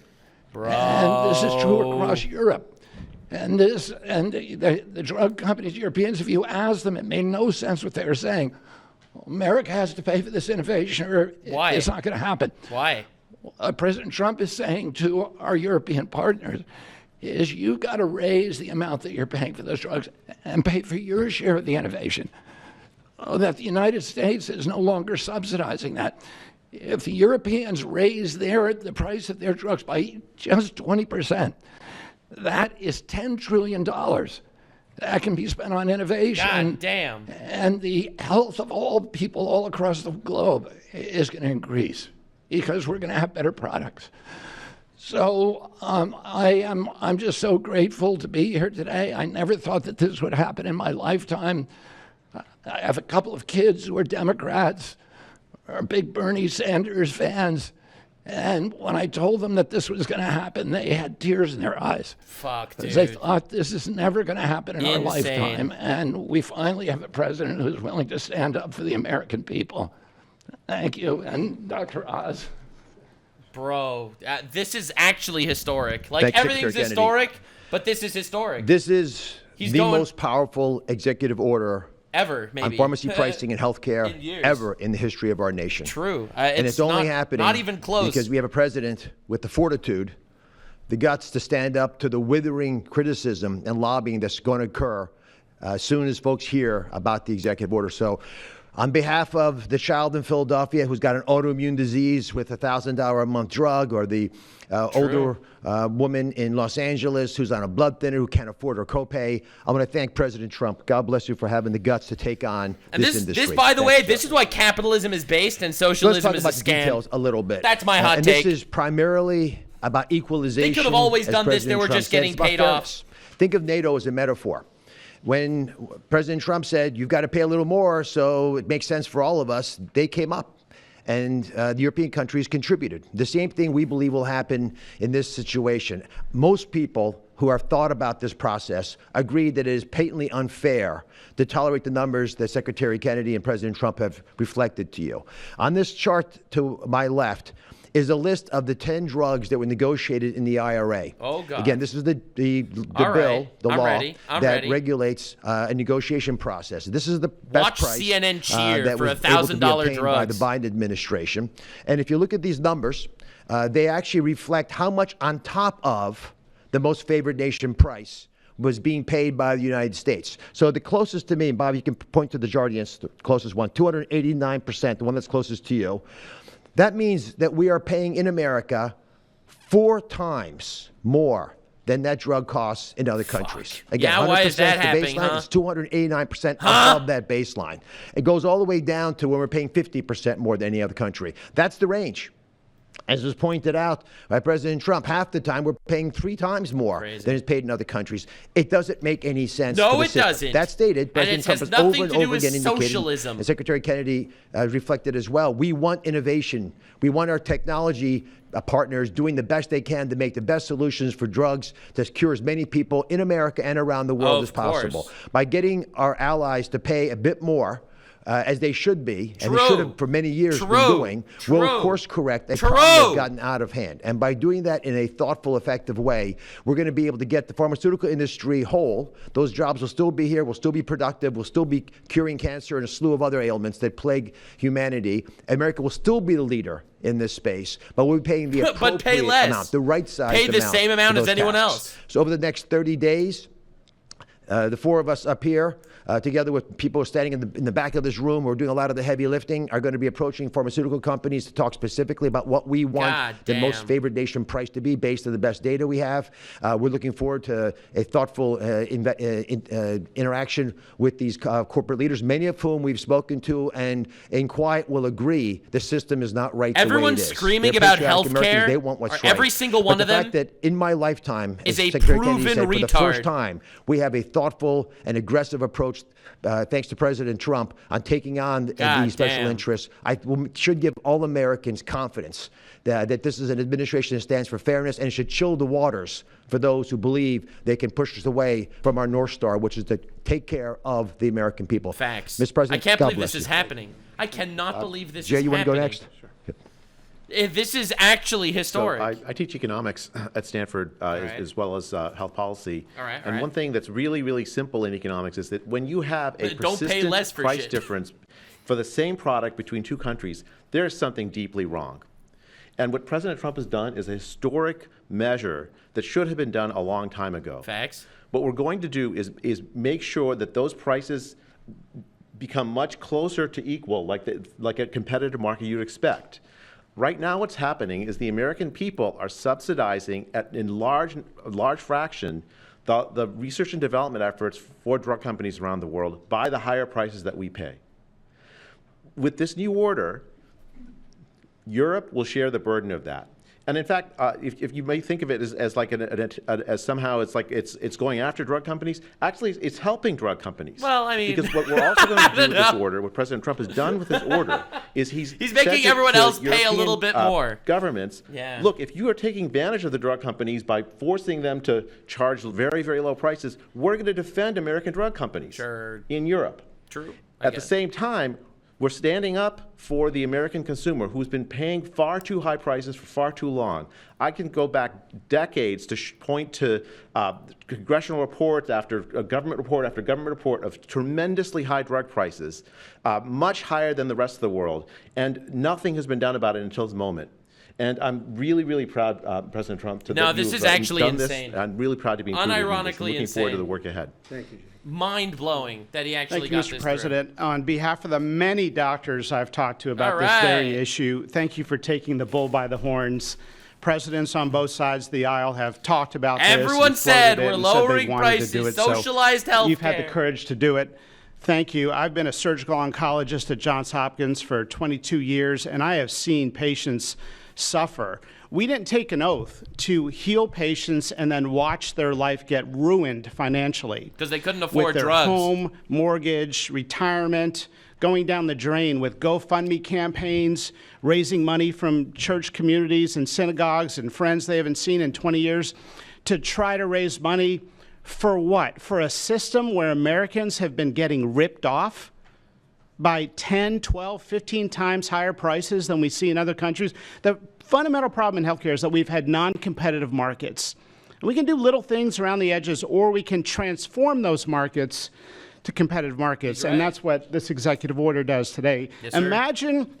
And this is true across Europe. And the drug companies, Europeans, if you ask them, it made no sense what they were saying. America has to pay for this innovation or it's not going to happen. Why? President Trump is saying to our European partners is you've got to raise the amount that you're paying for those drugs and pay for your share of the innovation. That the United States is no longer subsidizing that. If the Europeans raise the price of their drugs by just 20%, that is $10 trillion. That can be spent on innovation. God damn. And the health of all people all across the globe is going to increase because we're going to have better products. So I'm just so grateful to be here today. I never thought that this would happen in my lifetime. I have a couple of kids who are Democrats, are big Bernie Sanders fans. And when I told them that this was going to happen, they had tears in their eyes. Fuck, dude. Because they thought this is never going to happen in our lifetime. And we finally have a president who's willing to stand up for the American people. Thank you. And Dr. Oz. Bro, this is actually historic. Like, everything's historic, but this is historic. This is the most powerful executive order ever, maybe, on pharmacy pricing and healthcare ever in the history of our nation. True. And it's only happening not even close because we have a president with the fortitude, the guts to stand up to the withering criticism and lobbying that's going to occur as soon as folks hear about the executive order. So on behalf of the child in Philadelphia who's got an autoimmune disease with a $1,000 a month drug, or the older woman in Los Angeles who's on a blood thinner who can't afford her copay, I want to thank President Trump. God bless you for having the guts to take on this industry. This, by the way, this is why capitalism is based and socialism is a scam. Let's talk about the details a little bit. That's my hot take. And this is primarily about equalization. They could have always done this. They were just getting paid off. Think of NATO as a metaphor. When President Trump said, you've got to pay a little more, so it makes sense for all of us, they came up, and the European countries contributed. The same thing we believe will happen in this situation. Most people who have thought about this process agree that it is patently unfair to tolerate the numbers that Secretary Kennedy and President Trump have reflected to you. On this chart to my left is a list of the 10 drugs that were negotiated in the IRA. Oh, God. Again, this is the bill, the law that regulates a negotiation process. This is the best price CNN cheer that for was able to be $1,000 obtained by the Biden administration. And if you look at these numbers, they actually reflect how much on top of the most favored nation price was being paid by the United States. So the closest to me, and Bob, you can point to the Jardiance, the closest one, 289%, the one that's closest to you. That means that we are paying in America 4 times more than that drug costs in other countries. Again, yeah, why is that happening, baseline is 289% above that baseline. It goes all the way down to when we're paying 50% more than any other country. That's the range. As was pointed out by President Trump, half the time we're paying 3 times more than is paid in other countries. It doesn't make any sense. No, it doesn't. That's stated. President Trump has over and over again indicated, socialism. and Secretary Kennedy reflected as well. We want innovation. We want our technology partners doing the best they can to make the best solutions for drugs to cure as many people in America and around the world as possible. By getting our allies to pay a bit more, as they should be, and they should have for many years been doing, will course correct a problem that's gotten out of hand. And by doing that in a thoughtful, effective way, we're going to be able to get the pharmaceutical industry whole. Those jobs will still be here, will still be productive, will still be curing cancer and a slew of other ailments that plague humanity. America will still be the leader in this space, but we'll be paying the appropriate amount, the right size amount. Pay the same amount as anyone else. So over the next 30 days, the four of us up here, together with people standing in the back of this room who are doing a lot of the heavy lifting, are going to be approaching pharmaceutical companies to talk specifically about what we want the most favored nation price to be based on the best data we have. We're looking forward to a thoughtful interaction with these corporate leaders, many of whom we've spoken to and in quiet will agree the system is not right the way it is. Everyone's screaming about health care. They want what's right. Every single one of them. The fact that in my lifetime, is as a Secretary proven Kennedy said, retard. for the first time, we have a thoughtful and aggressive approach, thanks to President Trump, on taking on the special interests. Should give all Americans confidence that this is an administration that stands for fairness, and it should chill the waters for those who believe they can push us away from our North Star, which is to take care of the American people. Facts. Mr. President, I can't God believe bless this is you. happening. I cannot believe this Jay, is you want to happening. go next? Sure. This is actually historic. So I teach economics at Stanford as well as health policy. And one thing that's really, really simple in economics is that when you have a persistent price difference for the same product between two countries, there's something deeply wrong. And what President Trump has done is a historic measure that should have been done a long time ago. Facts. What we're going to do is make sure that those prices become much closer to equal, like a competitive market you'd expect. Right now what's happening is the American people are subsidizing in large fraction the research and development efforts for drug companies around the world by the higher prices that we pay. With this new order, Europe will share the burden of that. And in fact, if you may think of it as like as somehow it's like it's going after drug companies, actually it's helping drug companies. Well, I mean, because what we're also going to do with this order, what President Trump has done with this order, is he's making everyone else pay a little bit more. Governments, look, if you are taking advantage of the drug companies by forcing them to charge very, very low prices, we're going to defend American drug companies in Europe. True. At the same time, we're standing up for the American consumer who's been paying far too high prices for far too long. I can go back decades to point to congressional reports after government report after government report of tremendously high drug prices, much higher than the rest of the world, and nothing has been done about it until this moment. And I'm really, really proud, President Trump, to No, this is actually insane. I'm really proud to be included in this. Unironically Looking forward to the work ahead. Thank you, Jay. Mind-blowing that he actually got this Thank you, Mr. President. through. On behalf of the many doctors I've talked to about this very issue, thank you for taking the bull by the horns. Presidents on both sides of the aisle have talked about this. Everyone said we're lowering prices, socialized health You've care. had the courage to do it. Thank you. I've been a surgical oncologist at Johns Hopkins for 22 years, and I have seen patients suffer. We didn't take an oath to heal patients and then watch their life get ruined financially. Because they couldn't afford with their drugs. Home, mortgage, retirement, going down the drain with GoFundMe campaigns, raising money from church communities and synagogues and friends they haven't seen in 20 years to try to raise money for what? For a system where Americans have been getting ripped off by 10, 12, 15 times higher prices than we see in other countries. The fundamental problem in healthcare is that we've had non-competitive markets. And we can do little things around the edges, or we can transform those markets to competitive markets. And that's what this executive order does today. Yes, sir. Imagine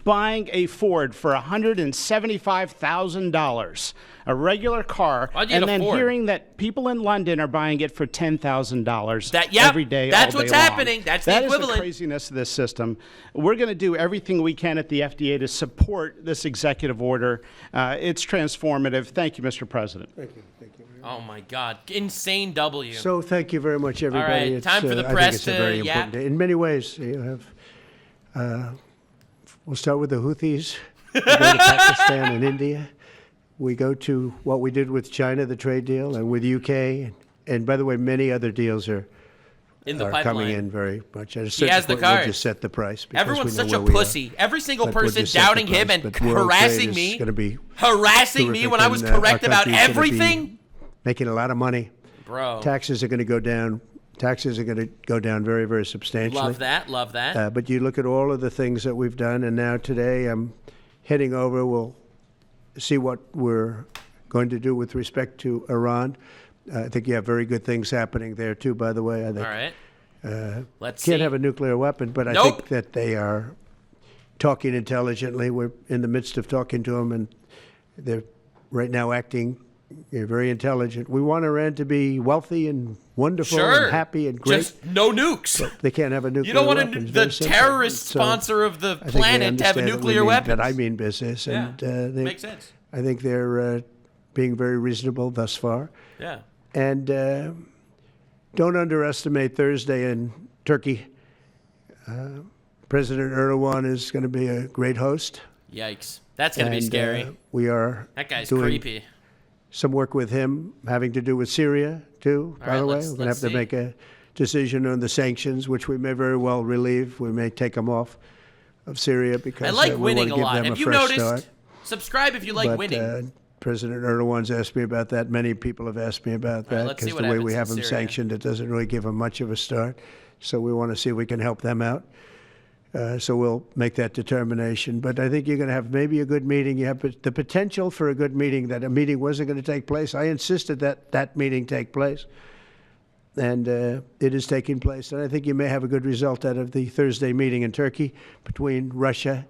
buying a Ford for $175,000, a regular car, and then hearing that people in London are buying it for $10,000 every day. That's all day what's long. happening. That's the equivalent. That is the craziness of this system. We're going to do everything we can at the FDA to support this executive order. It's transformative. Thank you, Mr. President. Thank you. Thank you. Oh my God! Insane W. So thank you very much, everybody. All right, time for the I press think it's a very to important day. In many ways, you have. We'll start with the Houthis. We go to Pakistan and India. We go to what we did with China, the trade deal, and with UK. And by the way, many other deals are coming in very much. At a certain point, we'll just set the price. Everyone's such a pussy. Every single person doubting him and harassing me. Harassing me when I was correct about everything. Making a lot of money. Bro. Taxes are going to go down Taxes are going to go down very, very substantially. Love that. Love that. But you look at all of the things that we've done, and now today I'm heading over. We'll see what we're going to do with respect to Iran. I think you have very good things happening there, too, by the way. I think, all right. Let's can't see. have a nuclear weapon, but I think that they are talking intelligently. We're in the midst of talking to them, and they're right now acting very intelligent. We want Iran to be wealthy and wonderful and happy and great. Just no nukes. But they can't have a nuclear You don't weapon. want the terrorist sponsor of the planet to have a nuclear weapon. That I mean business. Yeah, and makes sense. I think they're being very reasonable thus far. Yeah. And don't underestimate Thursday in Turkey. President Erdogan is going to be a great host. Yikes. That's going to be scary. We are that guy's doing creepy. some work with him having to do with Syria, too, by the way. We're going to have to make a decision on the sanctions, which we may very well relieve. We may take them off of Syria because I like we winning want to give them Have a you fresh noticed? start. Subscribe if you like winning. President Erdogan's asked me about that. Many people have asked me about that because the way we have him sanctioned, it doesn't really give him much of a start. So we want to see if we can help them out. So we'll make that determination. But I think you're going to have maybe a good meeting. You have the potential for a good meeting, that a meeting wasn't going to take place. I insisted that that meeting take place. And it is taking place. And I think you may have a good result out of the Thursday meeting in Turkey between Russia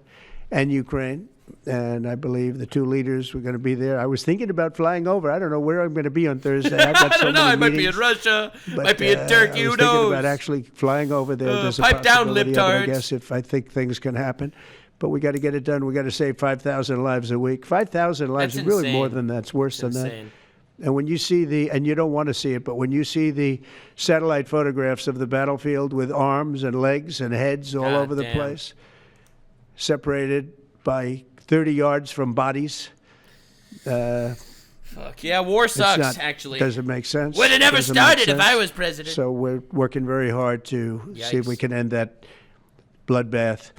and Ukraine. And I believe the two leaders were going to be there. I was thinking about flying over. I don't know where I'm going to be on Thursday. I've got I don't know. I might be in Russia. Might be in Turkey. Who knows? I was thinking about actually flying over there. There's a pipe down, possibility of it, I libtards. guess, if I think things can happen. But we got to get it done. We got to save 5,000 lives a week. 5,000 lives is really more than that. It's worse than that. And when you see and you don't want to see it, but when you see the satellite photographs of the battlefield with arms and legs and heads all over the place, separated by 30 yards from bodies. Fuck yeah, war sucks, actually. Doesn't make sense. Would have never started if I was president. So we're working very hard to see if we can end that bloodbath.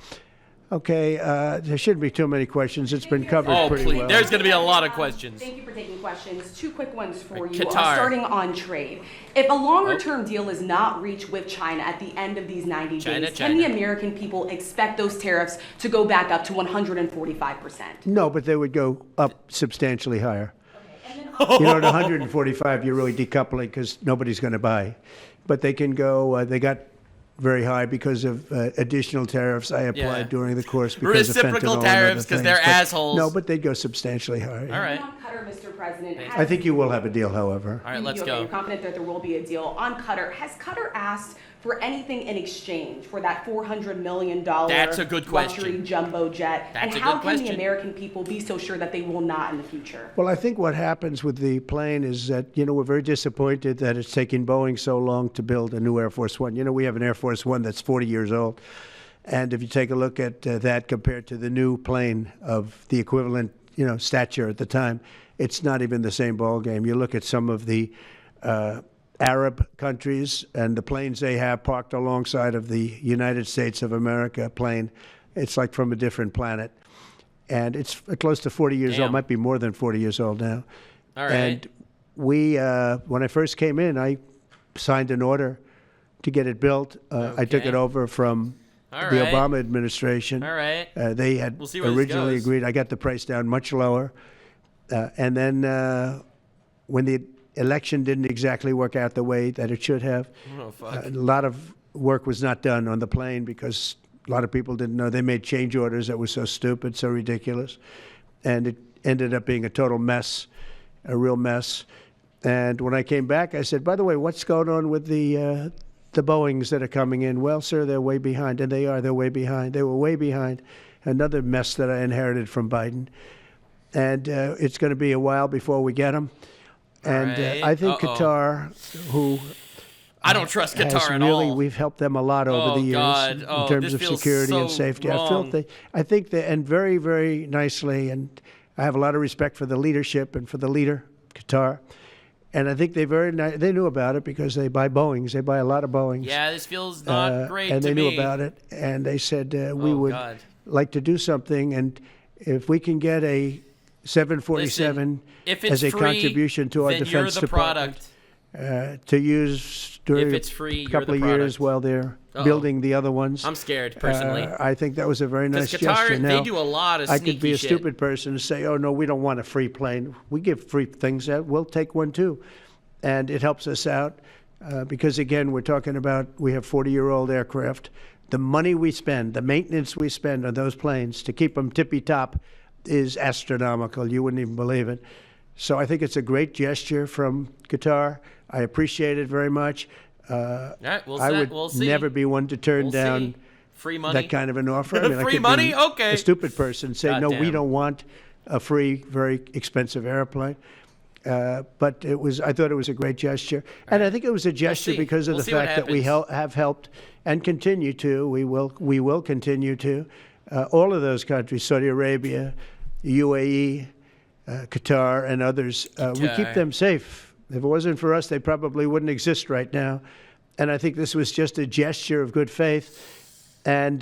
Okay, there shouldn't be too many questions. It's been covered pretty well. There's going to be a lot of questions. Thank you for taking questions. Two quick ones for you. Qatar. Starting on trade. If a longer-term deal is not reached with China at the end of these 90 days, can the American people expect those tariffs to go back up to 145%? No, but they would go up substantially higher. You know, at 145, you're really decoupling because nobody's going to buy. But they can go, they got very high because of additional tariffs I applied during the course because reciprocal of fentanyl tariffs because they're assholes. No, but they'd go substantially higher. All right. On Qatar, Mr. President, I think you will have a deal, however. All right, let's go. You're confident that there will be a deal. On Qatar, has Qatar asked for anything in exchange for that $400 million That's a good question. luxury jumbo jet? That's and a how good can question. the American people be so sure that they will not in the future? Well, I think what happens with the plane is that, you know, we're very disappointed that it's taking Boeing so long to build a new Air Force One. You know, we have an Air Force One that's 40 years old. And if you take a look at that compared to the new plane of the equivalent, you know, stature at the time, it's not even the same ballgame. You look at some of the Arab countries and the planes they have parked alongside of the United States of America plane, it's like from a different planet. And it's close to 40 years old, might be more than 40 years old now. All right. And we, when I first came in, I signed an order to get it built. I took it over from the Obama administration. All right. They had We'll see where this originally goes. agreed. I got the price down much lower. And then when the election didn't exactly work out the way that it should have, a lot of work was not done on the plane because a lot of people didn't know. They made change orders that were so stupid, so ridiculous. And it ended up being a total mess, a real mess. And when I came back, I said, by the way, what's going on with the Boeings that are coming in? Well, sir, they're way behind. And they are. They're way behind. They were way behind. Another mess that I inherited from Biden. And it's going to be a while before we get them. And I think Qatar, who I don't trust Qatar has at really, all. We've helped them a lot over the years in terms of security and safety. I think they, and very, very nicely, and I have a lot of respect for the leadership and for the leader, Qatar. And I think they they knew about it because they buy Boeings. They buy a lot of Boeings. Yeah, this feels not great to me. And they knew about it, and they said we would like to do something, and if we can get a 747 Listen, if it's as a free, contribution to our then defense you're the department. product. to use during if it's free, a couple you're of the years product. while they're building the other ones. I'm scared, personally. I think that was a very nice Qatar, gesture. Now, they do a lot of I sneaky could be a shit. stupid person and say, oh, no, we don't want a free plane. We give free things out. We'll take one, too. And it helps us out because, again, we're talking about we have 40-year-old aircraft. The money we spend, the maintenance we spend on those planes to keep them tippy-top is astronomical. You wouldn't even believe it. So I think it's a great gesture from Qatar. I appreciate it very much. Right, I would never be one to turn down free money. that kind of an offer. I mean, I Free could money? be Okay. a stupid person say, no, we don't want a free, very expensive airplane. But I thought it was a great gesture. And I think it was a gesture because of the fact that we have helped and continue to. We will continue to. All of those countries, Saudi Arabia, UAE, Qatar, and others, we keep them safe. If it wasn't for us, they probably wouldn't exist right now. And I think this was just a gesture of good faith. And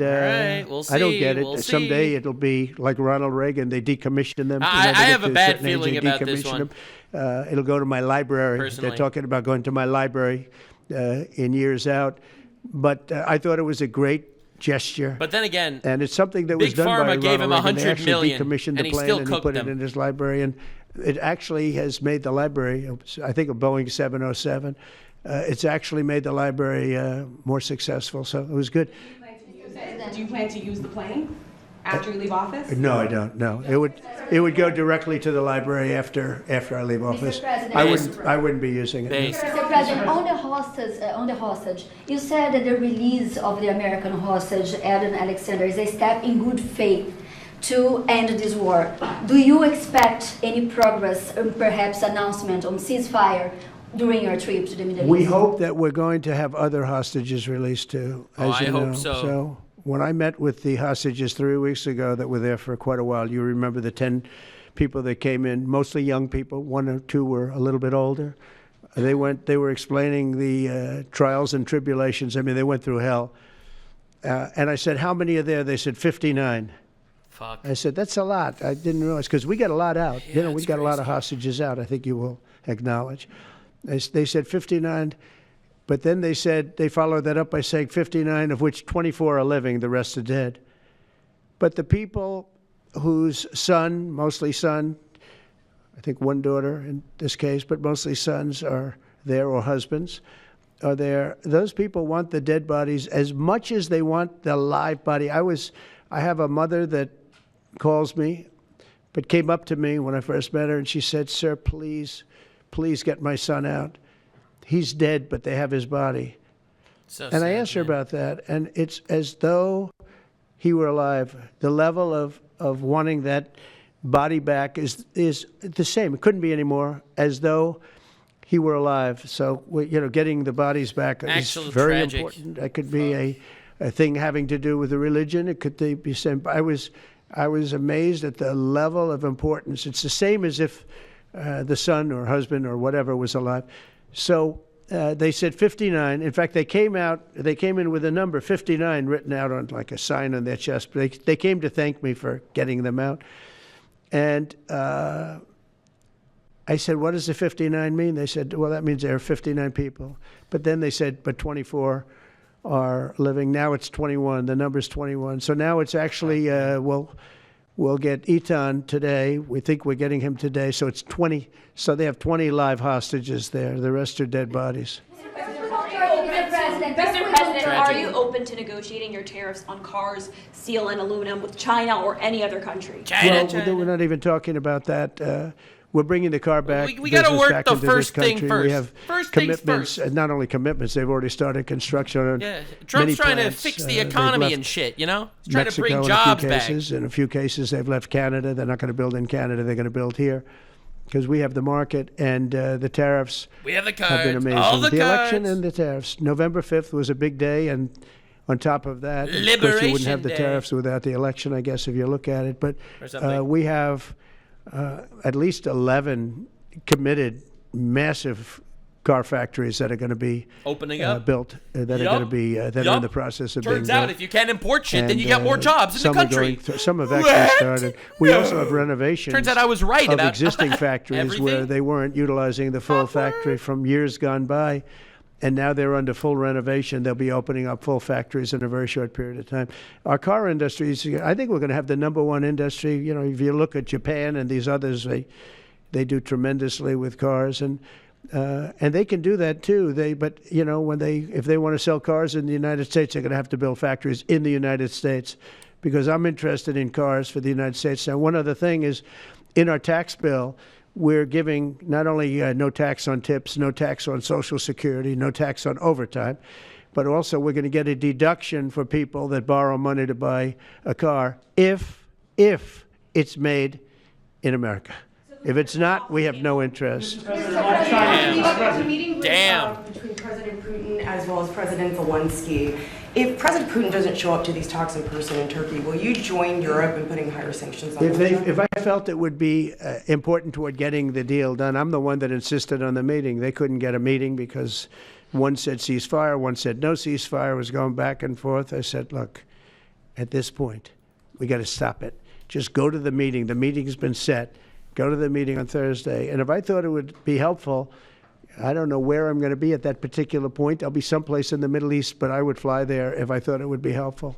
we'll see. I don't get it. We'll Someday it'll be like Ronald Reagan. They decommission them. I have a bad feeling about this one. It'll go to my library. Personally. They're talking about going to my library in years out. But I thought it was a great gesture. But then again, and it's something that was done by Ronald Reagan. Gave him $100 they actually million, decommissioned and the he plane still and he cooked put them. it in his library. And it actually has made the library, I think a Boeing 707, it's actually made the library more successful. So it was good. Do you plan to use the plane after you leave office? No, I don't. No, it would go directly to the library after I leave office. President. I wouldn't be using it. Mr. President, on the hostage, you said that the release of the American hostage, Adam Alexander, is a step in good faith to end this war. Do you expect any progress, or perhaps announcement on ceasefire during your trip to the Middle East? We hope that we're going to have other hostages released too, as you know. hope so. So when I met with the hostages 3 weeks ago that were there for quite a while, you remember the 10 people that came in, mostly young people. 1 or 2 were a little bit older. They were explaining the trials and tribulations. I mean, they went through hell. And I said, how many are there? They said 59. Fuck. I said, that's a lot. I didn't realize, because we got a lot out. Yeah, we got a lot of hostages out, I think you will acknowledge. They said 59, but then they said, they followed that up by saying 59, of which 24 are living, the rest are dead. But the people whose son, mostly son, I think 1 daughter in this case, but mostly sons are there, or husbands are there, those people want the dead bodies as much as they want the live body. I have a mother that calls me, but came up to me when I first met her, and she said, sir, please get my son out. He's dead, but they have his body. And I asked her about that, and it's as though he were alive. The level of wanting that body back is the same. It couldn't be any more, as though he were alive. So, getting the bodies back is very important. That could be a thing having to do with the religion. It could be same. I was amazed at the level of importance. It's the same as if the son or husband or whatever was alive. So they said 59. In fact, they came in with a number 59 written out on like a sign on their chest. They came to thank me for getting them out. And I said, what does the 59 mean? They said, well, that means there are 59 people. But then they said, but 24 are living. Now it's 21. The number's 21. So now it's actually, we'll get Eitan today. We think we're getting him today. So it's 20. So they have 20 live hostages there. The rest are dead bodies. Mr. President, are you open to negotiating your tariffs on cars, steel, and aluminum with China or any other country? China. We're not even talking about that. We're bringing the car back. We got to work the first thing first. We have commitments, and not only commitments, they've already started construction on Trump's trying plants. to fix the economy and shit, He's trying Mexico to bring jobs in a few back. cases. In a few cases, they've left Canada. They're not going to build in Canada. They're going to build here because we have the market, and the tariffs We have the have been cards. amazing. All the election cards. and the tariffs. November 5th was a big day, and on top of that, of course, you Liberation wouldn't have the Day. tariffs without the election, I guess, if you look at it. But Or something. we have at least 11 committed massive car factories that are going to be opening up, built, that are going to be that are in the process of being built. Turns out if you can't import shit, then you get more jobs in the country. Some have actually started. We also have renovations. Turns out I was right of about existing factories where they weren't utilizing the full factory from years gone by. And now they're under full renovation. They'll be opening up full factories in a very short period of time. Our car industry is, I think we're going to have the #1 industry. You know, if you look at Japan and these others, they do tremendously with cars, and they can do that too. But you know, if they want to sell cars in the United States, they're going to have to build factories in the United States, because I'm interested in cars for the United States. Now, one other thing is, in our tax bill, we're giving not only no tax on tips, no tax on Social Security, no tax on overtime, but also we're going to get a deduction for people that borrow money to buy a car if it's made in America. If it's not, we have no interest. Damn. Between President Putin as well as President Zelensky. If President Putin doesn't show up to these talks in person in Turkey, will you join Europe in putting higher sanctions on Russia? If I felt it would be important toward getting the deal done, I'm the one that insisted on the meeting. They couldn't get a meeting because one said ceasefire, one said no ceasefire, was going back and forth. I said, look, at this point, we got to stop it. Just go to the meeting. The meeting's been set. Go to the meeting on Thursday. And if I thought it would be helpful, I don't know where I'm going to be at that particular point. I'll be someplace in the Middle East, but I would fly there if I thought it would be helpful.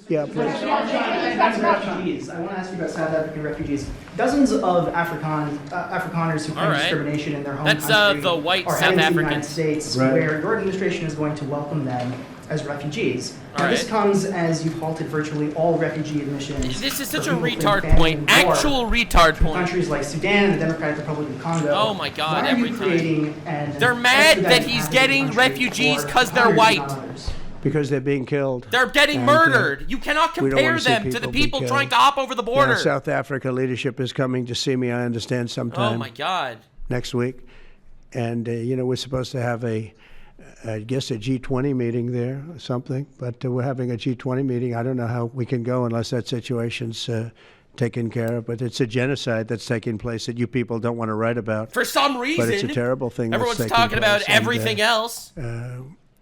Yeah, please. Refugees. I want to ask you about South African refugees. Dozens of Afrikaners who claim discrimination in their home country the white are South heading to the Africans. United States, where your administration is going to welcome them as refugees. Now, this comes as you've halted virtually all refugee admissions. This is such a retard point. Actual retard point. Countries like Sudan and the Democratic Republic of Congo. Oh my God! Why Every are you creating time. They're mad that he's getting refugees because they're white. Because they're being killed. They're getting murdered. You cannot compare them to the people trying to hop over the border. Yeah, South Africa leadership is coming to see me, I understand, sometime. Oh my God. Next week. And, you know, we're supposed to have I guess a G20 meeting there or something. But we're having a G20 meeting. I don't know how we can go unless that situation's taken care of. But it's a genocide that's taking place that you people don't want to write about. For some reason. But it's a terrible thing. Everyone's talking about everything else.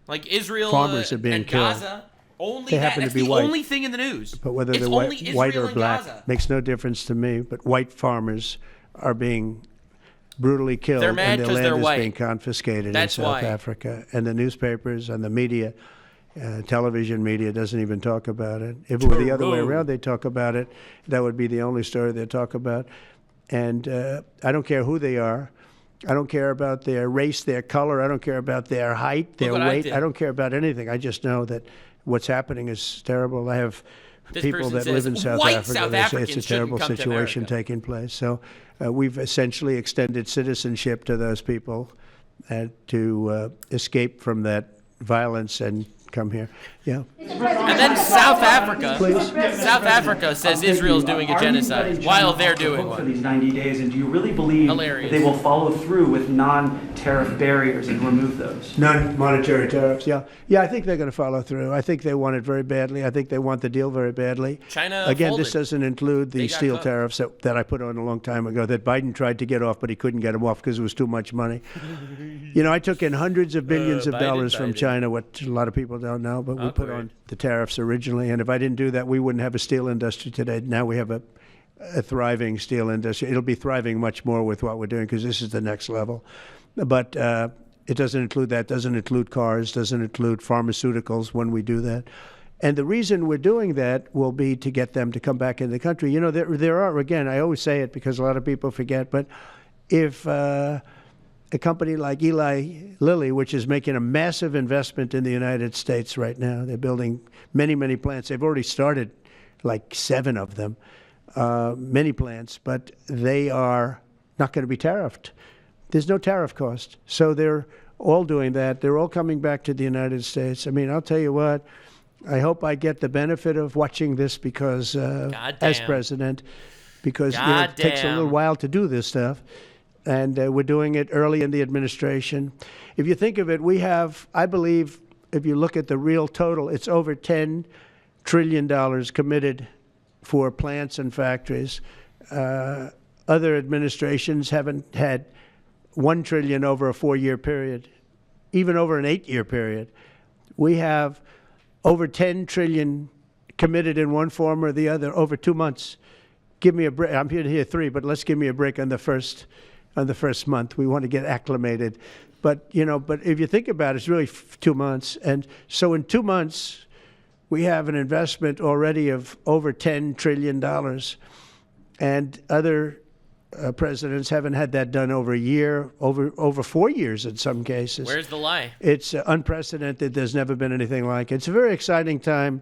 Like Israel farmers are being and killed. Gaza. Only they that. happen That's to be the white. only thing in the news. But whether it's they're white or black makes no difference to me. But white farmers are being brutally killed, they're mad and their land is white. being confiscated That's in South why. Africa. And the newspapers and the media, television media, doesn't even talk about it. If it were the other way around, they'd talk about it. That would be the only story they'd talk about. And I don't care who they are. I don't care about their race, their color. I don't care about their height, their weight. I don't care about anything. I just know that what's happening is terrible. I have people that live in South Africa. They say it's a terrible situation taking place. So we've essentially extended citizenship to those people to escape from that violence and come here. Yeah. And then South Africa says Israel's doing a genocide while they're doing one. For these 90 days, and do you really believe that they will follow through with non-tariff barriers and remove those? Non-monetary tariffs, yeah. Yeah, I think they're going to follow through. I think they want it very badly. I think they want the deal very badly. China Again, folded. this doesn't include the steel tariffs that I put on a long time ago that Biden tried to get off, but he couldn't get them off because it was too much money. You know, I took in hundreds of billions of dollars from China, what a lot of people don't know, but we put on the tariffs originally. And if I didn't do that, we wouldn't have a steel industry today. Now we have a thriving steel industry. It'll be thriving much more with what we're doing because this is the next level. But it doesn't include that, doesn't include cars, doesn't include pharmaceuticals when we do that. And the reason we're doing that will be to get them to come back in the country. You know, there are, again, I always say it because a lot of people forget, but if a company like Eli Lilly, which is making a massive investment in the United States right now, they're building many, many plants. They've already started like 7 of them, many plants, but they are not going to be tariffed. There's no tariff cost. So they're all doing that. They're all coming back to the United States. I mean, I'll tell you what, I hope I get the benefit of watching this because, as president, because you know, it takes a little while to do this stuff. And we're doing it early in the administration. If you think of it, we have, I believe, if you look at the real total, it's over $10 trillion committed for plants and factories. Other administrations haven't had 1 trillion over a 4-year period, even over an 8-year period. We have over 10 trillion committed in one form or the other over 2 months. Give me a break. I'm here to hear 3, but let's give me a break on the first month. We want to get acclimated. But, but if you think about it, it's really 2 months. And so in 2 months, we have an investment already of over $10 trillion. And other presidents haven't had that done over a year, over 4 years in some cases. Where's the lie? It's unprecedented. There's never been anything like it. It's a very exciting time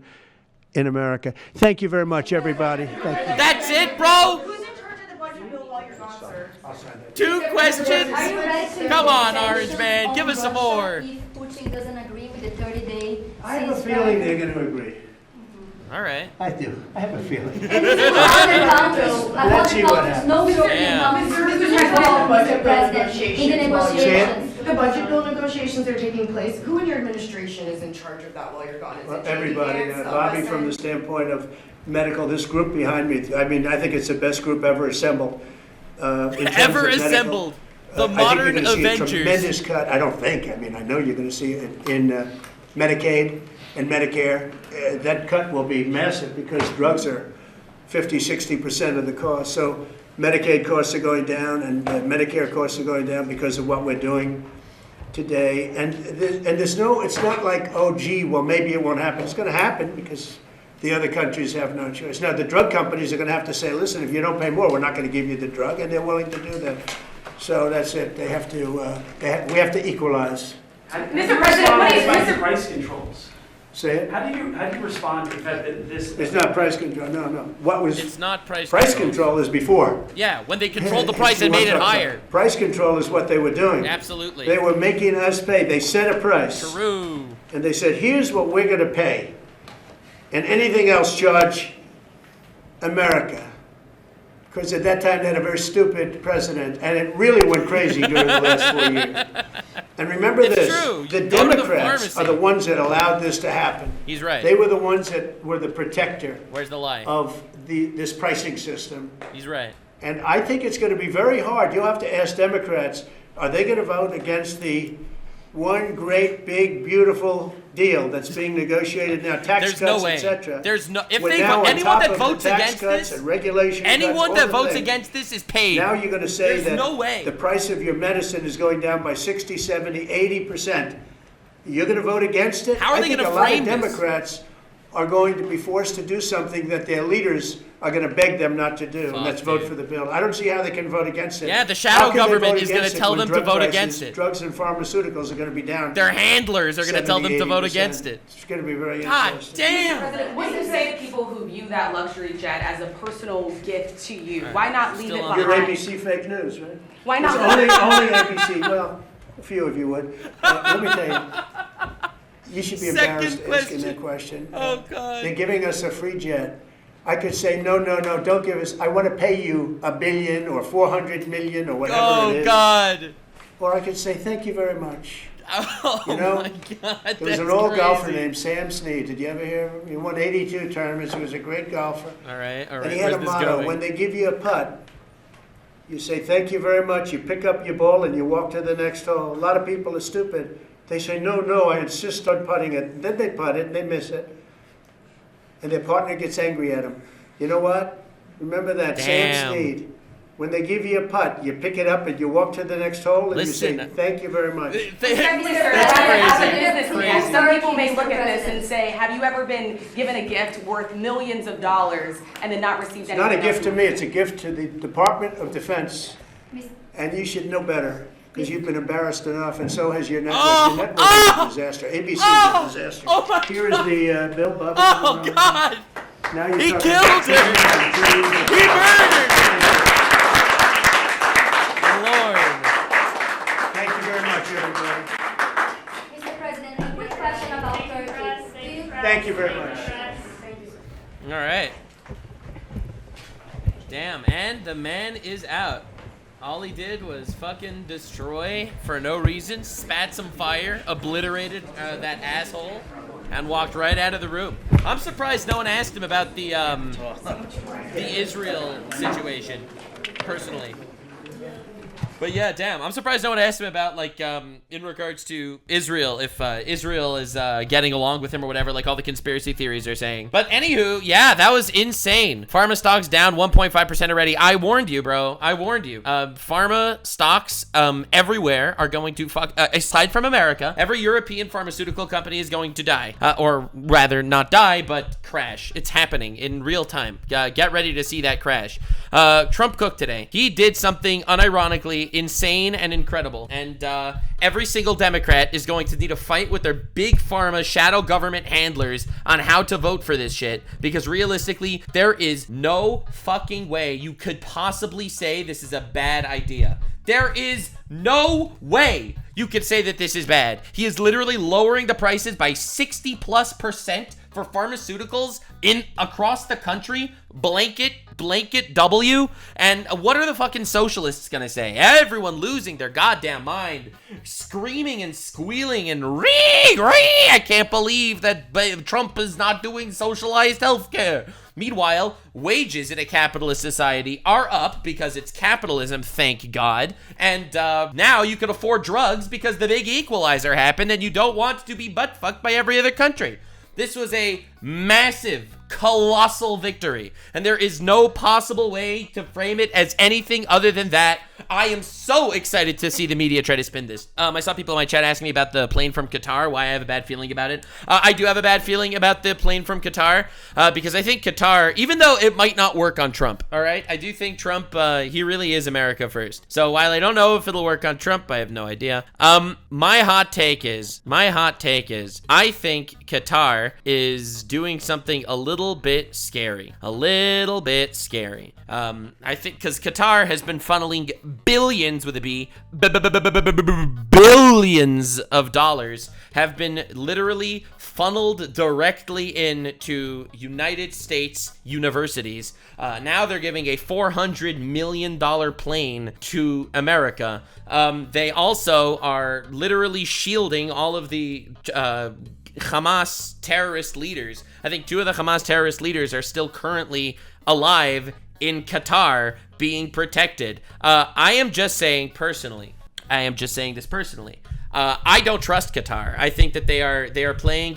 in America. Thank you very much, everybody. Thank you. That's it, bro? Who's in charge of the budget bill while you're gone, sir? 2 questions? Come on, Orange Man. Give us some more. If Putin doesn't agree with the 30-day ceasefire. I have a feeling they're going to agree. All right. I do. I have a feeling. And other countries, Let's see what happens. no European countries involved, Mr. President, in the negotiations. The budget bill negotiations are taking place. Who in your administration is in charge of that while you're gone? Is it Everybody. Vance, Bobby, from the standpoint of medical, this group behind me, I mean, I think it's the best group ever assembled. Ever assembled. The modern Avengers. I think you're going to see a tremendous cut. I don't think. I mean, I know you're going to see it in Medicaid and Medicare. That cut will be massive because drugs are 50-60% of the cost. So Medicaid costs are going down and Medicare costs are going down because of what we're doing today. And there's no, it's not like, oh, gee, well, maybe it won't happen. It's going to happen because the other countries have no choice. Now, the drug companies are going to have to say, listen, if you don't pay more, we're not going to give you the drug, and they're willing to do that. So that's it. They have to, we have to equalize. Mr. President, what is price controls? Say it. How do you respond to the fact that this? It's not price control. No. What was? It's not price control is before. Yeah, when they controlled the price and made it higher. Price control is what they were doing. Absolutely. They were making us pay. They set a price. True. And they said, here's what we're going to pay. And anything else, charge America. Because at that time, they had a very stupid president, and it really went crazy during the last 4 years. And remember True. The Democrats are the ones that allowed this to happen. He's right. They were the ones that were the protector. Where's the lie? Of this pricing system. He's right. And I think it's going to be very hard. You'll have to ask Democrats, are they going to vote against the one great, big, beautiful deal that's being negotiated now, tax cuts, etc. There's no if they anyone that votes against this, anyone that votes against this is paid. Now you're going to say that no way. The price of your medicine is going down by 60, 70, 80%. You're going to vote against it? How are they going to frame this? A lot of Democrats are going to be forced to do something that their leaders are going to beg them not to do, and that's vote for the bill. I don't see how they can vote against it. Yeah, the shadow government is going to tell them to vote against it. Drugs and pharmaceuticals are going to be down. Their handlers are going to tell them to vote against it. It's going to be very God interesting. damn! President, what do you say to people who view that luxury jet as a personal gift to you? Why not leave it behind? You're ABC fake news, right? Why not? Only ABC. Well, a few of you would. Let me tell you. You should be embarrassed asking that question. Oh, God. They're giving us a free jet. I could say, no, don't give us. I want to pay you $1 billion or 400 million or whatever it is. Oh, God. Or I could say, thank you very much. Oh, you know, my God. There was an old golfer named Sam Snead. Did you ever hear him? He won 82 tournaments. He was a great golfer. All right. And he had a motto. When they give you a putt, you say, thank you very much. You pick up your ball and you walk to the next hole. A lot of people are stupid. They say, no, I insist on putting it. Then they putt it and they miss it. And their partner gets angry at them. You know what? Remember that, Sam Snead. When they give you a putt, you pick it up and you walk to the next hole and you say, thank you very much. That's crazy. Some people may look at this and say, have you ever been given a gift worth millions of dollars and then not received anything? It's not a gift to me. It's a gift to the Department of Defense. And you should know better. Because you've been embarrassed enough, and so has your network. Your network is a disaster. ABC is a disaster. Here is the bill, Bubba. Oh, God! Now you're he killed her! He murdered her! Lord. Thank you very much, everybody. Mr. President, a quick question about Turkey. Thank you very much. All right. Damn, and the man is out. All he did was fucking destroy for no reason, spat some fire, obliterated that asshole, and walked right out of the room. I'm surprised no one asked him about the Israel situation, personally. But yeah, damn. I'm surprised no one asked him about, like, in regards to Israel, if Israel is getting along with him or whatever, like all the conspiracy theories are saying. But anywho, yeah, that was insane. Pharma stocks down 1.5% already. I warned you, bro. I warned you. Pharma stocks everywhere are going to fuck, aside from America, every European pharmaceutical company is going to die. Or rather, not die, but crash. It's happening in real time. Get ready to see that crash. Trump cooked today. He did something unironically insane and incredible. And every single Democrat is going to need to fight with their big pharma shadow government handlers on how to vote for this shit. Because realistically, there is no fucking way you could possibly say this is a bad idea. There is no way you could say that this is bad. He is literally lowering the prices by 60+% for pharmaceuticals across the country. Blanket W. And what are the fucking socialists gonna say? Everyone losing their goddamn mind, screaming and squealing and I can't believe that Trump is not doing socialized healthcare. Meanwhile, wages in a capitalist society are up because it's capitalism, thank God. And now you can afford drugs because the big equalizer happened and you don't want to be butt-fucked by every other country. This was a massive, colossal victory, and there is no possible way to frame it as anything other than that. I am so excited to see the media try to spin this. I saw people in my chat asking me about the plane from Qatar, why I have a bad feeling about it. I do have a bad feeling about the plane from Qatar, because I think Qatar, even though it might not work on Trump, all right? I do think Trump, he really is America first. So while I don't know if it'll work on Trump, I have no idea. My hot take is, I think Qatar is doing something a little bit scary. I think because Qatar has been funneling billions with a B, billions of dollars have been literally funneled directly into United States universities. Now they're giving a $400 million plane to America. They also are literally shielding all of the Hamas terrorist leaders. I think 2 of the Hamas terrorist leaders are still currently alive in Qatar being protected. I am just saying this personally. I don't trust Qatar. I think that they are playing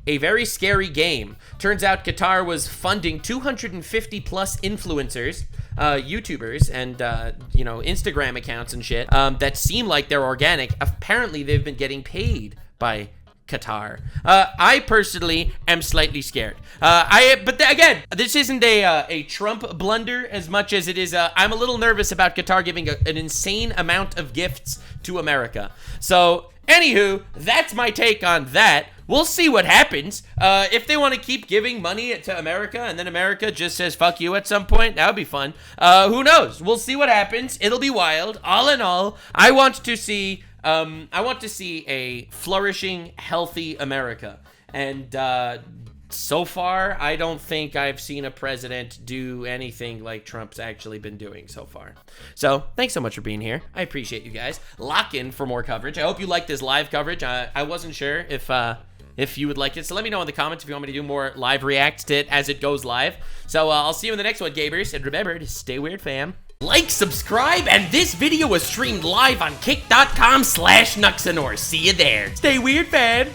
a very scary game. Turns out Qatar was funding 250 plus influencers, YouTubers, and Instagram accounts and shit that seem like they're organic. Apparently, they've been getting paid by Qatar. I personally am slightly scared. But again, this isn't a Trump blunder as much as it is I'm a little nervous about Qatar giving an insane amount of gifts to America. So, anywho, that's my take on that. We'll see what happens. If they want to keep giving money to America and then America just says fuck you at some point, that would be fun. Who knows? We'll see what happens. It'll be wild. All in all, I want to see a flourishing, healthy America. And so far, I don't think I've seen a president do anything like Trump's actually been doing so far. So, thanks so much for being here. I appreciate you guys. Lock in for more coverage. I hope you like this live coverage. I wasn't sure if you would like it. So let me know in the comments if you want me to do more live reacts to it as it goes live. So I'll see you in the next one, Gabers. And remember to stay weird, fam. Like, subscribe, and this video was streamed live on kick.com/Nuxanor. See you there. Stay weird, fam.